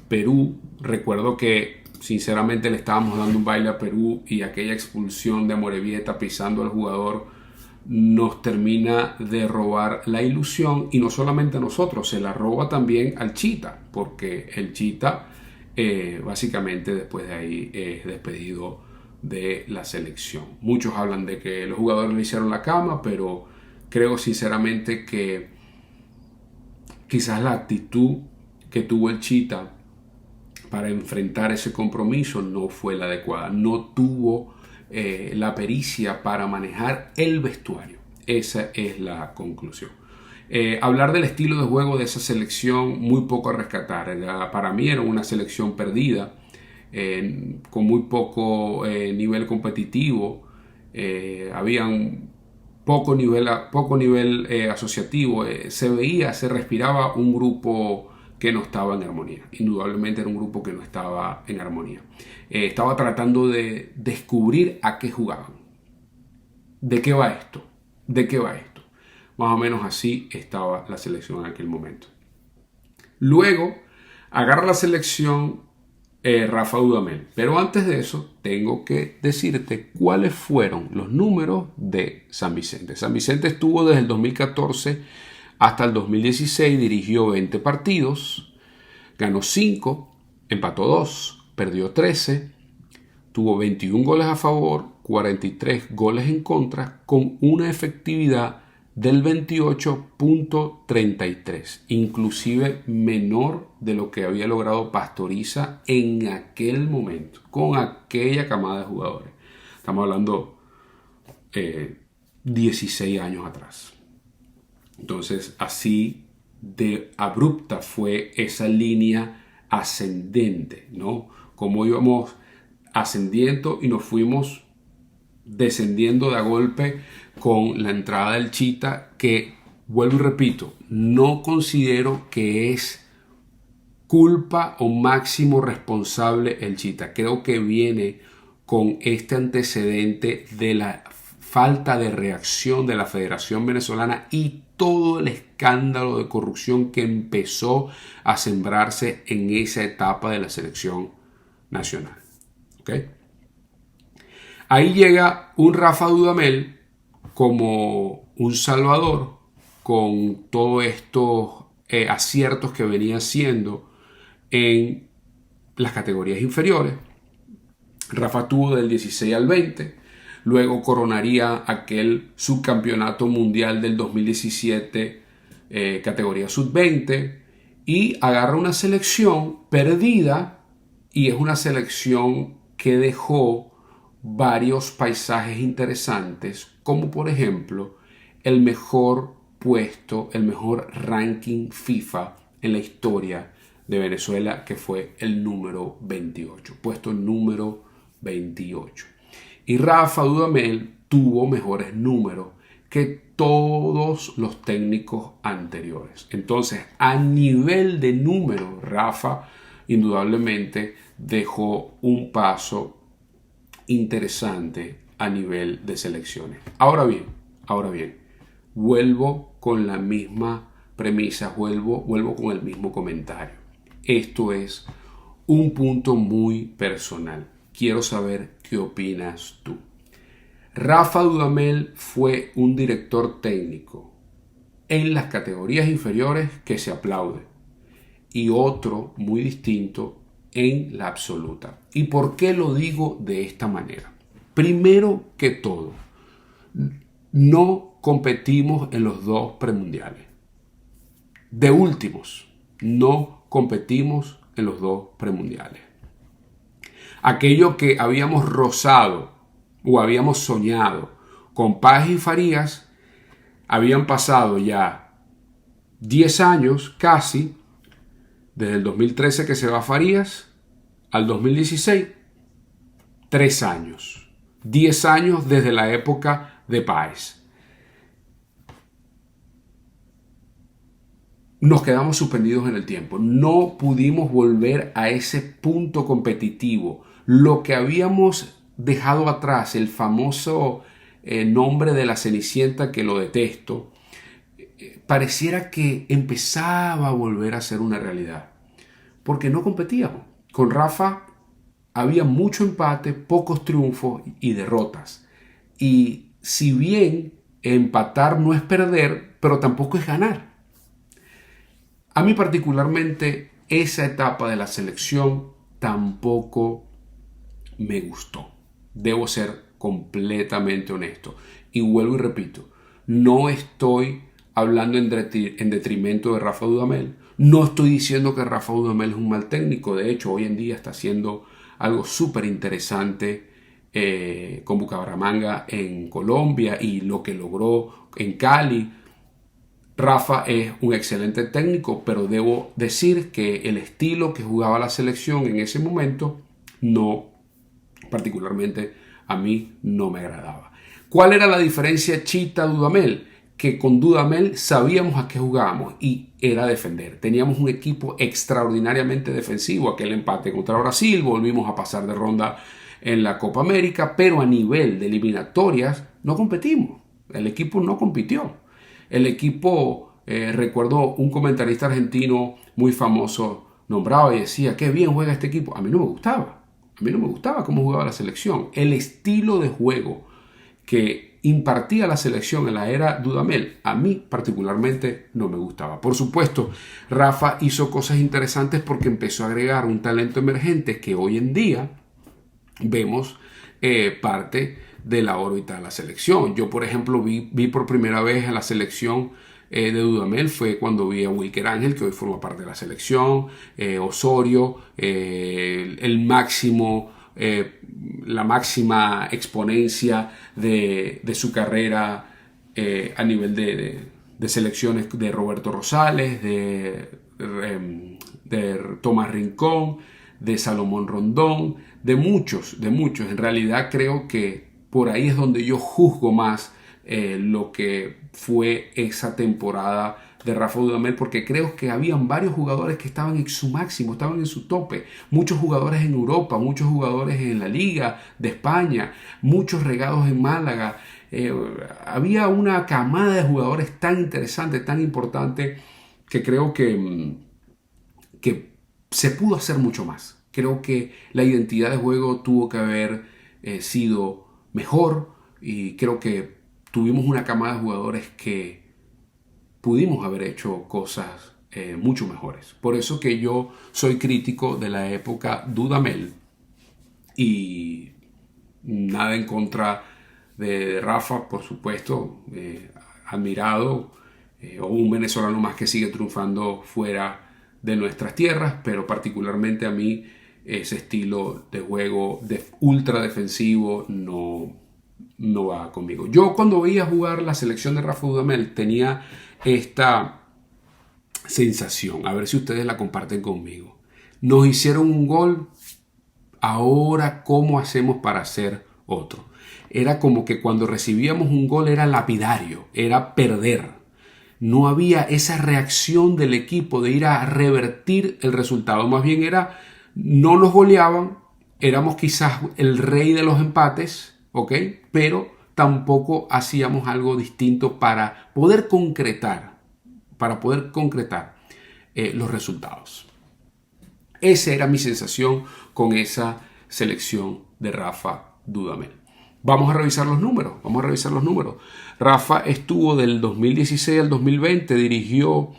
Perú. Recuerdo que sinceramente le estábamos dando un baile a Perú, y aquella expulsión de Amorebieta pisando al jugador nos termina de robar la ilusión, y no solamente a nosotros, se la roba también al Chita, porque el Chita básicamente después de ahí es despedido de la selección. Muchos hablan de que los jugadores le hicieron la cama, pero creo sinceramente que quizás la actitud que tuvo el Chita para enfrentar ese compromiso no fue la adecuada. No tuvo la pericia para manejar el vestuario. Esa es la conclusión. Hablar del estilo de juego de esa selección, muy poco a rescatar. Para mí era una selección perdida, con muy poco nivel competitivo. Había un poco nivel asociativo. Se respiraba un grupo que no estaba en armonía. Indudablemente era un grupo que no estaba en armonía. Estaba tratando de descubrir a qué jugaban. ¿De qué va esto? ¿De qué va esto? Más o menos así estaba la selección en aquel momento. Luego agarra la selección Rafa Dudamel. Pero antes de eso tengo que decirte cuáles fueron los números de San Vicente. San Vicente estuvo desde el 2014 hasta el 2016, dirigió 20 partidos, ganó 5, empató 2, perdió 13, tuvo 21 goles a favor, 43 goles en contra, con una efectividad del 28.33, inclusive menor de lo que había logrado Pastoriza en aquel momento, con aquella camada de jugadores. Estamos hablando 16 años atrás. Entonces, así de abrupta fue esa línea ascendente, ¿no? Como íbamos ascendiendo y nos fuimos descendiendo de a golpe con la entrada del Chita, que, vuelvo y repito, no considero que es culpa o máximo responsable el Chita. Creo que viene con este antecedente de la falta de reacción de la Federación Venezolana y todo el escándalo de corrupción que empezó a sembrarse en esa etapa de la selección nacional. ¿Okay? Ahí llega un Rafa Dudamel como un salvador con todos estos aciertos que venía haciendo en las categorías inferiores. Rafa tuvo del 16 al 20, luego coronaría aquel subcampeonato mundial del 2017, categoría sub-20, y agarra una selección perdida, y es una selección que dejó varios paisajes interesantes, como por ejemplo el mejor puesto, el mejor ranking FIFA en la historia de Venezuela, que fue el número 28, puesto número 28. Y Rafa Dudamel tuvo mejores números que todos los técnicos anteriores. Entonces, a nivel de números, Rafa indudablemente dejó un paso interesante a nivel de selecciones. Ahora bien, vuelvo con la misma premisa, vuelvo con el mismo comentario. Esto es un punto muy personal. Quiero saber qué opinas tú. Rafa Dudamel fue un director técnico en las categorías inferiores que se aplaude, y otro muy distinto en la absoluta. ¿Y por qué lo digo de esta manera? Primero que todo, no competimos en los dos premundiales. De últimos, no competimos en los dos premundiales. Aquello que habíamos rozado o habíamos soñado con Páez y Farías, habían pasado ya 10 años casi, desde el 2013 que se va Farías al 2016, 3 años. 10 años desde la época de Páez. Nos quedamos suspendidos en el tiempo. No pudimos volver a ese punto competitivo. Lo que habíamos dejado atrás, el famoso nombre de la Cenicienta, que lo detesto, pareciera que empezaba a volver a ser una realidad. Porque no competíamos. Con Rafa había mucho empate, pocos triunfos y derrotas. Y si bien empatar no es perder, pero tampoco es ganar. A mí particularmente esa etapa de la selección tampoco me gustó. Debo ser completamente honesto. Y vuelvo y repito, no estoy hablando en detrimento de Rafa Dudamel. No estoy diciendo que Rafa Dudamel es un mal técnico. De hecho, hoy en día está haciendo algo súper interesante con Bucaramanga en Colombia y lo que logró en Cali. Rafa es un excelente técnico, pero debo decir que el estilo que jugaba la selección en ese momento no, particularmente a mí, no me agradaba. ¿Cuál era la diferencia Chita-Dudamel? Que con Dudamel sabíamos a qué jugábamos y era defender. Teníamos un equipo extraordinariamente defensivo. Aquel empate contra Brasil, volvimos a pasar de ronda en la Copa América, pero a nivel de eliminatorias no competimos. El equipo no compitió. El equipo, recuerdo un comentarista argentino muy famoso nombraba y decía, qué bien juega este equipo. A mí no me gustaba. A mí no me gustaba cómo jugaba la selección. El estilo de juego que impartía la selección en la era Dudamel, a mí particularmente no me gustaba. Por supuesto, Rafa hizo cosas interesantes porque empezó a agregar un talento emergente que hoy en día vemos parte de la órbita de la selección. Yo, por ejemplo, vi por primera vez en la selección de Dudamel fue cuando vi a Wilker Ángel, que hoy forma parte de la selección, Osorio, la máxima exponencia de su carrera a nivel de selecciones de Roberto Rosales, de Tomás Rincón, de Salomón Rondón, de muchos. En realidad creo que por ahí es donde yo juzgo más lo que fue esa temporada de Rafa Dudamel, porque creo que habían varios jugadores que estaban en su máximo, estaban en su tope. Muchos jugadores en Europa, muchos jugadores en la Liga de España, muchos regados en Málaga. Había una camada de jugadores tan interesante, tan importante, que creo que se pudo hacer mucho más. Creo que la identidad de juego tuvo que haber sido mejor, y creo que tuvimos una camada de jugadores que pudimos haber hecho cosas mucho mejores. Por eso que yo soy crítico de la época Dudamel, y nada en contra de Rafa, por supuesto, admirado, o un venezolano más que sigue triunfando fuera de nuestras tierras, pero particularmente a mí ese estilo de juego ultra defensivo no va conmigo. Yo cuando veía jugar la selección de Rafa Dudamel tenía esta sensación, a ver si ustedes la comparten conmigo. Nos hicieron un gol, ahora ¿cómo hacemos para hacer otro? Era como que cuando recibíamos un gol era lapidario, era perder. No había esa reacción del equipo de ir a revertir el resultado. Más bien era, no nos goleaban, éramos quizás el rey de los empates, ¿ok? Pero tampoco hacíamos algo distinto para poder concretar los resultados. Esa era mi sensación con esa selección de Rafa Dudamel. Vamos a revisar los números. Rafa estuvo del 2016 al 2020, dirigió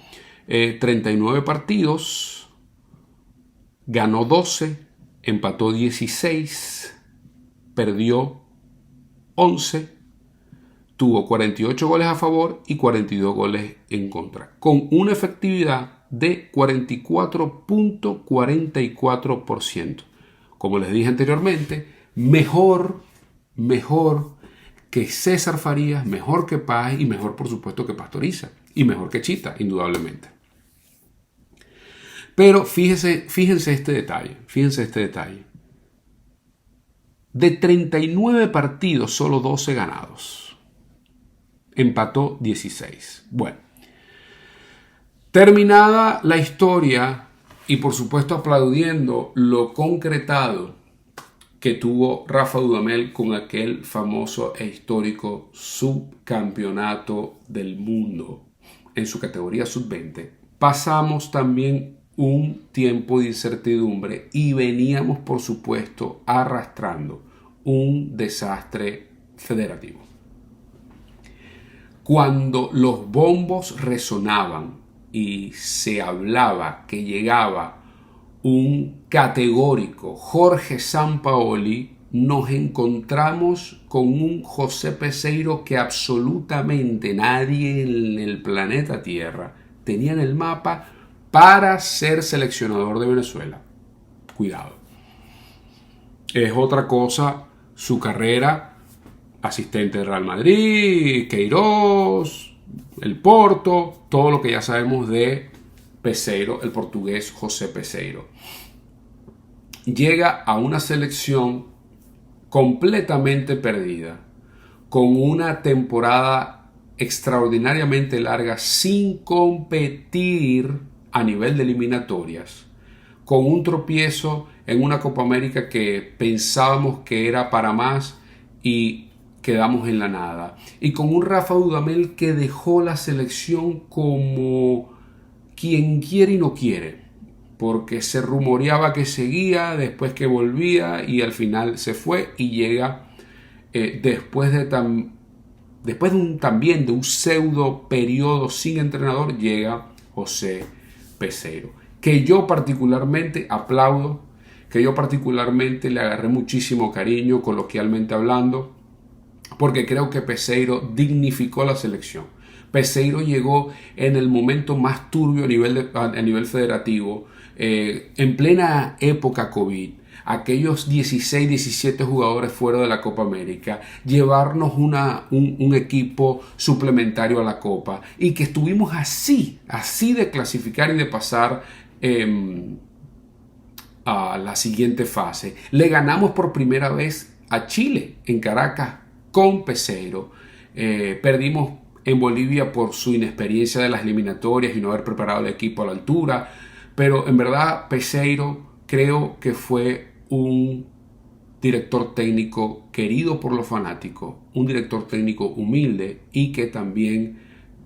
39 partidos, ganó 12, empató 16, perdió 11, tuvo 48 goles a favor y 42 goles en contra, con una efectividad de 44.44%. Como les dije anteriormente, mejor que César Farías, mejor que Páez y mejor, por supuesto, que Pastoriza, y mejor que Chita, indudablemente. Pero fíjense este detalle. De 39 partidos, solo 12 ganados. Empató 16. Bueno, terminada la historia, y por supuesto aplaudiendo lo concretado que tuvo Rafa Dudamel con aquel famoso e histórico subcampeonato del mundo en su categoría sub-20, pasamos también un tiempo de incertidumbre y veníamos, por supuesto, arrastrando un desastre federativo. Cuando los bombos resonaban y se hablaba que llegaba un categórico Jorge Sampaoli, nos encontramos con un José Peseiro que absolutamente nadie en el planeta Tierra tenía en el mapa para ser seleccionador de Venezuela. Cuidado. Es otra cosa su carrera, asistente de Real Madrid, Queiroz, el Porto, todo lo que ya sabemos de Peseiro, el portugués José Peseiro. Llega a una selección completamente perdida, con una temporada extraordinariamente larga, sin competir a nivel de eliminatorias, con un tropiezo en una Copa América que pensábamos que era para más y quedamos en la nada, y con un Rafa Dudamel que dejó la selección como quien quiere y no quiere, porque se rumoreaba que seguía, después que volvía y al final se fue, y llega después de un pseudo periodo sin entrenador, llega José Peseiro, que yo particularmente aplaudo, que yo particularmente le agarré muchísimo cariño, coloquialmente hablando, porque creo que Peseiro dignificó la selección. Peseiro llegó en el momento más turbio a nivel federativo, en plena época COVID, aquellos 16, 17 jugadores fuera de la Copa América, llevarnos un equipo suplementario a la Copa, y que estuvimos así de clasificar y de pasar a la siguiente fase. Le ganamos por primera vez a Chile en Caracas con Peseiro. Perdimos en Bolivia por su inexperiencia de las eliminatorias y no haber preparado el equipo a la altura. Pero en verdad Peseiro creo que fue un director técnico querido por los fanáticos, un director técnico humilde y que también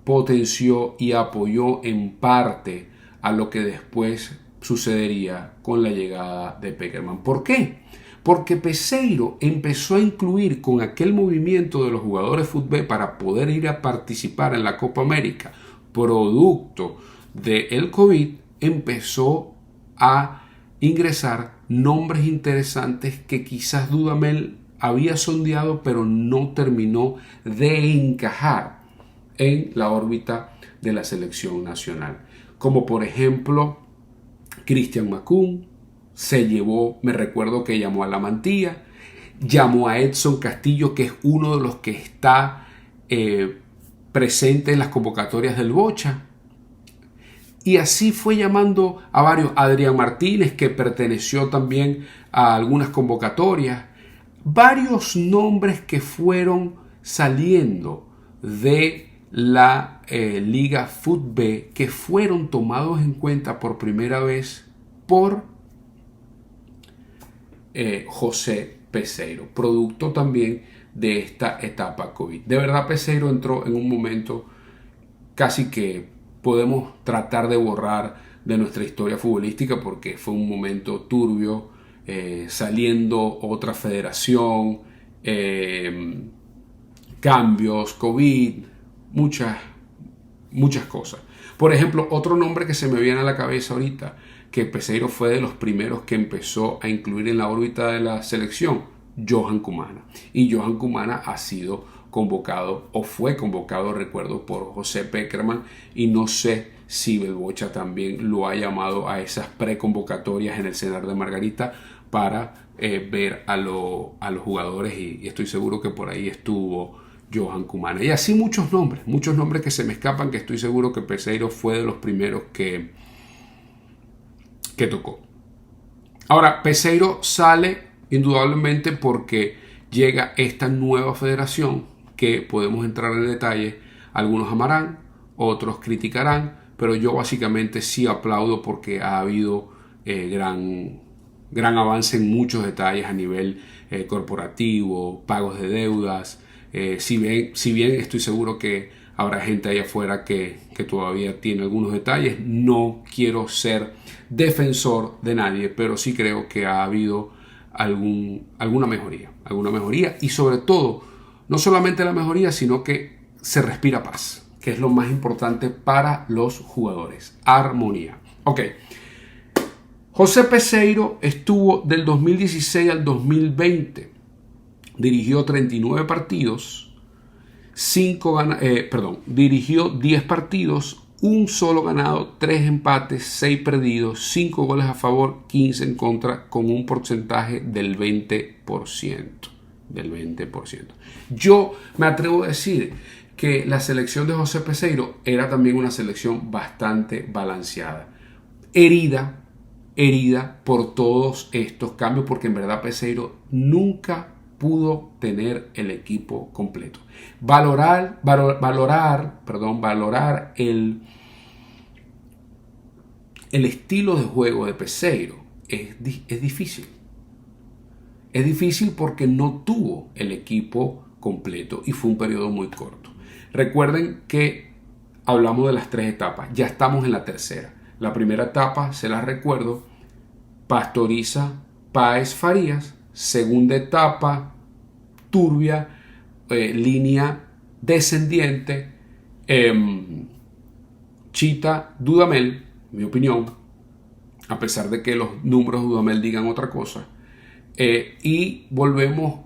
potenció y apoyó en parte a lo que después sucedería con la llegada de Pekerman. ¿Por qué? Porque Peseiro empezó a incluir con aquel movimiento de los jugadores de fútbol para poder ir a participar en la Copa América, producto del COVID, empezó a ingresar nombres interesantes que quizás Dudamel había sondeado, pero no terminó de encajar en la órbita de la selección nacional. Como por ejemplo, Cristian Macún se llevó, me recuerdo que llamó a La Mantilla, llamó a Edson Castillo, que es uno de los que está presente en las convocatorias del Bocha. Y así fue llamando a varios. Adrián Martínez, que perteneció también a algunas convocatorias. Varios nombres que fueron saliendo de la Liga Fútbol, que fueron tomados en cuenta por primera vez por José Peseiro, producto también de esta etapa COVID. De verdad, Peseiro entró en un momento casi que podemos tratar de borrar de nuestra historia futbolística, porque fue un momento turbio, saliendo otra federación, cambios, COVID, muchas cosas. Por ejemplo, otro nombre que se me viene a la cabeza ahorita, que Peseiro fue de los primeros que empezó a incluir en la órbita de la selección, Johan Cumana. Y Johan Cumana ha sido convocado o fue convocado, recuerdo, por José Pekerman, y no sé si el Bocha también lo ha llamado a esas preconvocatorias en el Cenar de Margarita para ver a los jugadores, y estoy seguro que por ahí estuvo Johan Cumana. Y así muchos nombres que se me escapan, que estoy seguro que Peseiro fue de los primeros que tocó. Ahora, Peseiro sale indudablemente porque llega esta nueva federación, que podemos entrar en detalle. Algunos amarán, otros criticarán, pero yo básicamente sí aplaudo, porque ha habido gran avance en muchos detalles a nivel corporativo, pagos de deudas. Si bien estoy seguro que habrá gente allá afuera que todavía tiene algunos detalles, no quiero ser defensor de nadie, pero sí creo que ha habido alguna mejoría, y sobre todo, no solamente la mejoría, sino que se respira paz, que es lo más importante para los jugadores. Armonía. Ok. José Peseiro estuvo del 2016 al 2020. Dirigió 39 partidos, dirigió 10 partidos, un solo ganado, 3 empates, 6 perdidos, 5 goles a favor, 15 en contra, con un porcentaje del 20%. Yo me atrevo a decir que la selección de José Peseiro era también una selección bastante balanceada. Herida por todos estos cambios, porque en verdad Peseiro nunca pudo tener el equipo completo. Valorar el estilo de juego de Peseiro es difícil. Es difícil porque no tuvo el equipo completo y fue un periodo muy corto. Recuerden que hablamos de las 3 etapas. Ya estamos en la tercera. La primera etapa, se las recuerdo, Pastoriza, Páez, Farías. Segunda etapa, turbia, línea descendiente, Chita, Dudamel, mi opinión, a pesar de que los números de Dudamel digan otra cosa. Y volvemos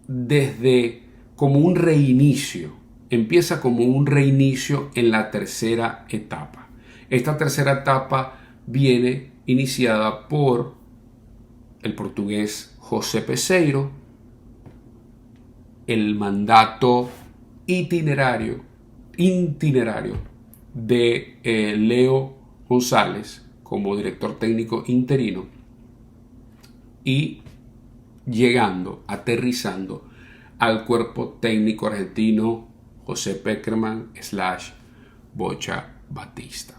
desde como un reinicio. Empieza como un reinicio en la tercera etapa. Esta tercera etapa viene iniciada por el portugués José Peseiro, el mandato itinerario de Leo González como director técnico interino, y aterrizando al cuerpo técnico argentino José Pekerman / Bocha Batista.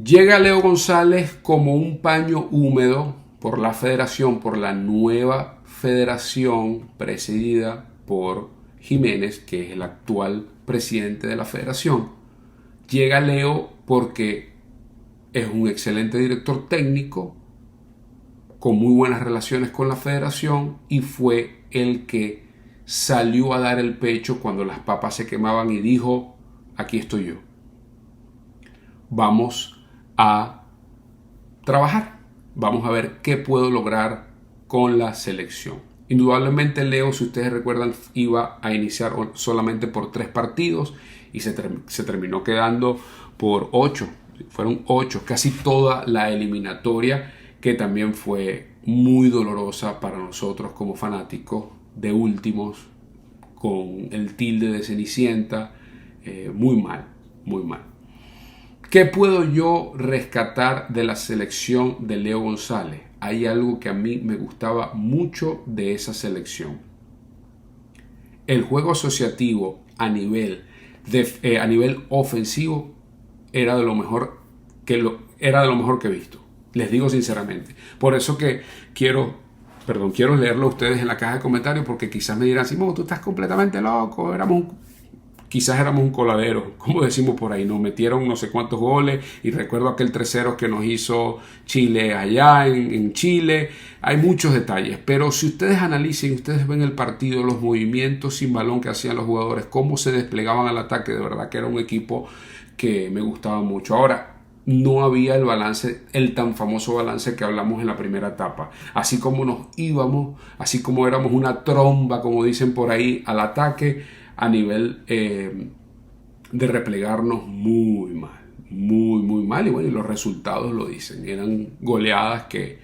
Llega Leo González como un paño húmedo por la federación, por la nueva federación presidida por Jiménez, que es el actual presidente de la federación. Llega Leo porque es un excelente director técnico, con muy buenas relaciones con la federación, y fue el que salió a dar el pecho cuando las papas se quemaban y dijo: aquí estoy yo, vamos a trabajar, vamos a ver qué puedo lograr con la selección. Indudablemente Leo, si ustedes recuerdan, iba a iniciar solamente por 3 partidos y se terminó quedando por 8. Fueron 8, casi toda la eliminatoria, que también fue muy dolorosa para nosotros como fanáticos de últimos, con el tilde de Cenicienta. Muy mal, muy mal. ¿Qué puedo yo rescatar de la selección de Leo González? Hay algo que a mí me gustaba mucho de esa selección. El juego asociativo a nivel ofensivo era de lo mejor que he visto. Les digo sinceramente. Por eso que quiero leerlo a ustedes en la caja de comentarios, porque quizás me dirán: Simón, tú estás completamente loco. Quizás éramos un coladero, como decimos por ahí. Nos metieron no sé cuántos goles, y recuerdo aquel 3-0 que nos hizo Chile allá en Chile. Hay muchos detalles, pero si ustedes analicen, ustedes ven el partido, los movimientos sin balón que hacían los jugadores, cómo se desplegaban al ataque, de verdad que era un equipo que me gustaba mucho. Ahora, no había el balance, el tan famoso balance que hablamos en la primera etapa. Así como nos íbamos, así como éramos una tromba, como dicen por ahí, al ataque, a nivel de replegarnos muy mal, muy mal. Y bueno, y los resultados lo dicen. Eran goleadas que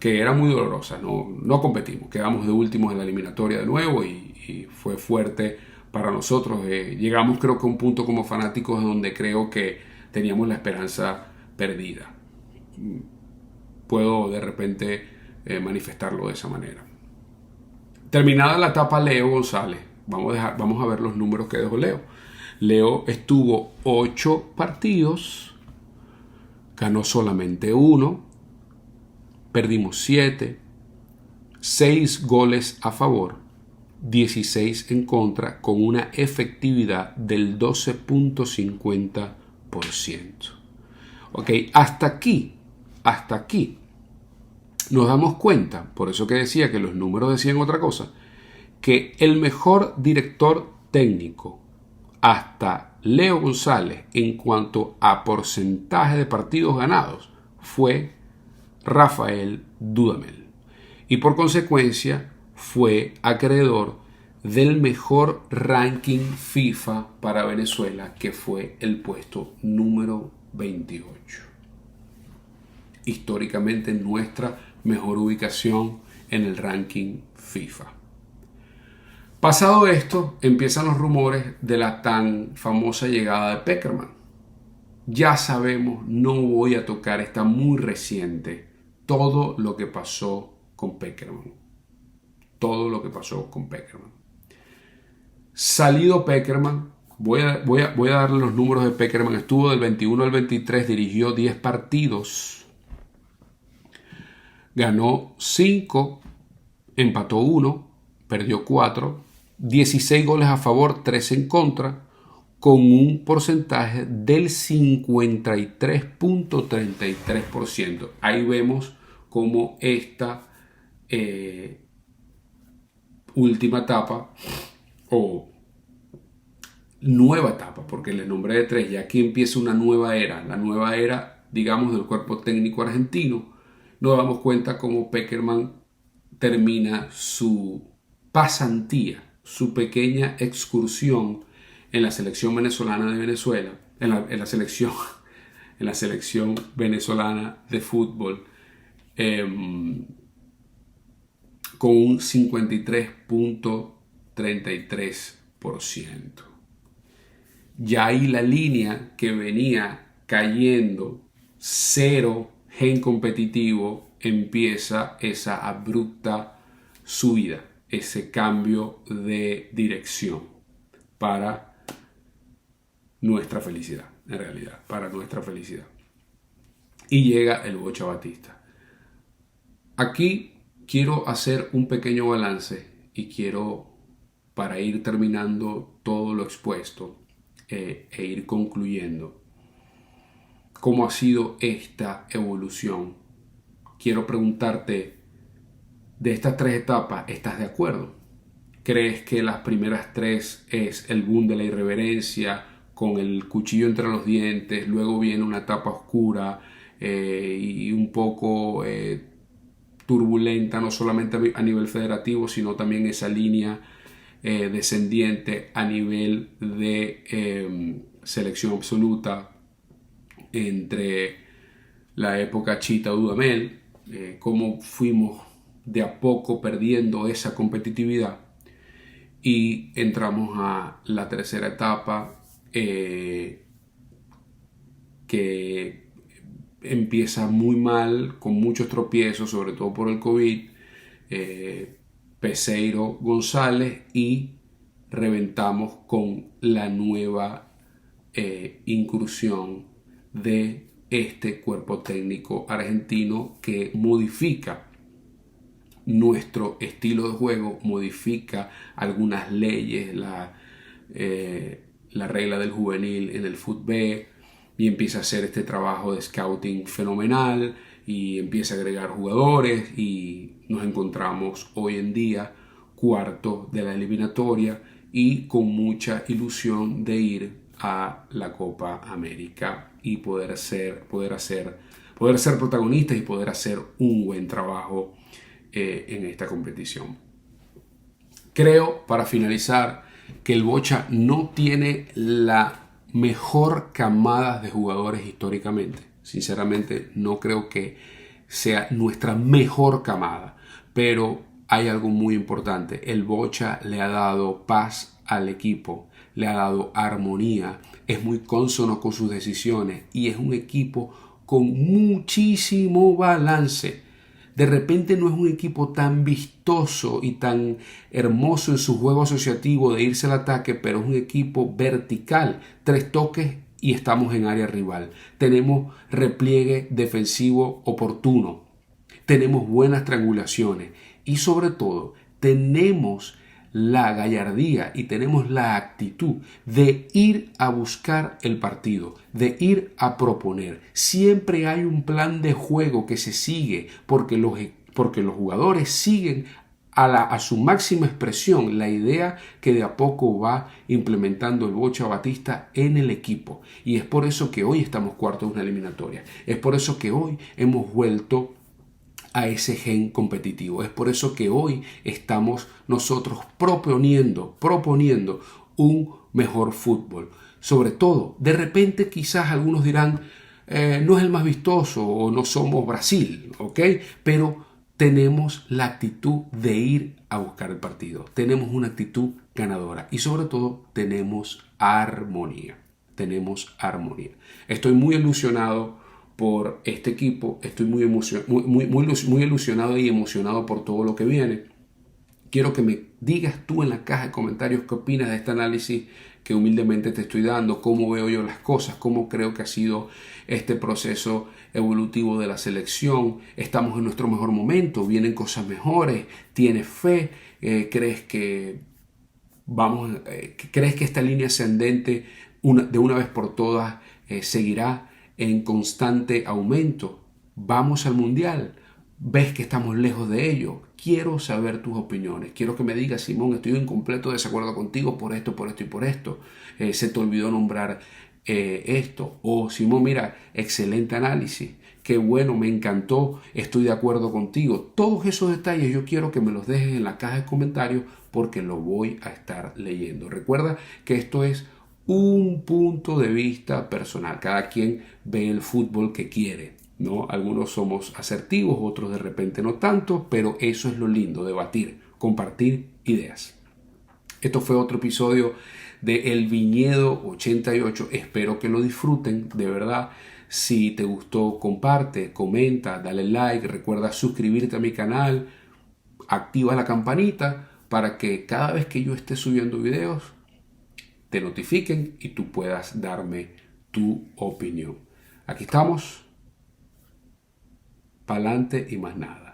eran muy dolorosas. No competimos, quedamos de últimos en la eliminatoria de nuevo, y fue fuerte para nosotros. Llegamos, creo que a un punto como fanáticos donde creo que teníamos la esperanza perdida. Puedo de repente manifestarlo de esa manera. Terminada la etapa Leo González, vamos a ver los números que dejó Leo. Leo estuvo 8 partidos, ganó solamente 1, perdimos 7, 6 goles a favor, 16 en contra, con una efectividad del 12.50%. Ok, hasta aquí nos damos cuenta, por eso que decía que los números decían otra cosa, que el mejor director técnico hasta Leo González en cuanto a porcentaje de partidos ganados fue Rafael Dudamel, y por consecuencia fue acreedor del mejor ranking FIFA para Venezuela, que fue el puesto número 28. Históricamente nuestra mejor ubicación en el ranking FIFA. Pasado esto, empiezan los rumores de la tan famosa llegada de Pekerman. Ya sabemos, no voy a tocar, está muy reciente, todo lo que pasó con Pekerman. Todo lo que pasó con Pekerman. Salido Pekerman, voy a darle los números de Pekerman. Estuvo del 21 al 23, dirigió 10 partidos, ganó 5, empató 1, perdió 4, 16 goles a favor, 3 en contra, con un porcentaje del 53.33%. Ahí vemos cómo esta última etapa, o nueva etapa, porque le nombré de 3, ya aquí empieza una nueva era, la nueva era, digamos, del cuerpo técnico argentino. Nos damos cuenta cómo Pekerman termina su pasantía, su pequeña excursión en la selección venezolana de Venezuela, en la selección venezolana de fútbol, con un 53.33%. Ya ahí la línea que venía cayendo, cero gen competitivo, empieza esa abrupta subida, ese cambio de dirección. para nuestra felicidad, en realidad, para nuestra felicidad. Y llega el Bocha Batista. Aquí quiero hacer un pequeño balance y quiero, para ir terminando todo lo expuesto e ir concluyendo cómo ha sido esta evolución. Quiero preguntarte, de estas 3 etapas, ¿estás de acuerdo? ¿Crees que las primeras 3 es el boom de la irreverencia, con el cuchillo entre los dientes, luego viene una etapa oscura y un poco turbulenta, no solamente a nivel federativo, sino también esa línea descendiente a nivel de selección absoluta entre la época Chita-Dudamel, cómo fuimos de a poco perdiendo esa competitividad y entramos a la tercera etapa que empieza muy mal, con muchos tropiezos, sobre todo por el COVID, Peseiro González, y reventamos con la nueva incursión de este cuerpo técnico argentino que modifica nuestro estilo de juego, modifica algunas leyes, la regla del juvenil en el fútbol, y empieza a hacer este trabajo de scouting fenomenal y empieza a agregar jugadores, y nos encontramos hoy en día cuartos de la eliminatoria y con mucha ilusión de ir a la Copa América y poder ser protagonistas y poder hacer un buen trabajo en esta competición. Creo, para finalizar, que el Bocha no tiene la mejor camada de jugadores históricamente. Sinceramente, no creo que sea nuestra mejor camada, pero hay algo muy importante. El Bocha le ha dado paz al equipo, le ha dado armonía, es muy cónsono con sus decisiones y es un equipo con muchísimo balance. De repente no es un equipo tan vistoso y tan hermoso en su juego asociativo de irse al ataque, pero es un equipo vertical. 3 toques y estamos en área rival. Tenemos repliegue defensivo oportuno. Tenemos buenas triangulaciones. Y sobre todo, tenemos la gallardía y tenemos la actitud de ir a buscar el partido, de ir a proponer. Siempre hay un plan de juego que se sigue porque los jugadores siguen a su máxima expresión la idea que de a poco va implementando el Bocha Batista en el equipo. Y es por eso que hoy estamos cuartos de una eliminatoria. Es por eso que hoy hemos vuelto a ese gen competitivo. Es por eso que hoy estamos nosotros proponiendo un mejor fútbol. Sobre todo, de repente quizás algunos dirán, no es el más vistoso o no somos Brasil, ¿ok? Pero tenemos la actitud de ir a buscar el partido. Tenemos una actitud ganadora y sobre todo tenemos armonía. Estoy muy ilusionado por este equipo, estoy muy ilusionado y emocionado por todo lo que viene. Quiero que me digas tú en la caja de comentarios qué opinas de este análisis que humildemente te estoy dando, cómo veo yo las cosas, cómo creo que ha sido este proceso evolutivo de la selección. Estamos en nuestro mejor momento, vienen cosas mejores, tienes fe, crees que esta línea ascendente de una vez por todas seguirá en constante aumento. Vamos al mundial. ¿Ves que estamos lejos de ello? Quiero saber tus opiniones. Quiero que me digas, Simón, estoy en completo desacuerdo contigo por esto y por esto. Se te olvidó nombrar esto. O Simón, mira, excelente análisis. Qué bueno, me encantó. Estoy de acuerdo contigo. Todos esos detalles yo quiero que me los dejes en la caja de comentarios porque lo voy a estar leyendo. Recuerda que esto es un punto de vista personal. Cada quien ve el fútbol que quiere, ¿no? Algunos somos asertivos, otros de repente no tanto, pero eso es lo lindo, debatir, compartir ideas. Esto fue otro episodio de El Viñedo 88. Espero que lo disfruten, de verdad. Si te gustó, comparte, comenta, dale like, recuerda suscribirte a mi canal, activa la campanita para que cada vez que yo esté subiendo videos te notifiquen y tú puedas darme tu opinión. Aquí estamos, pa'lante y más nada.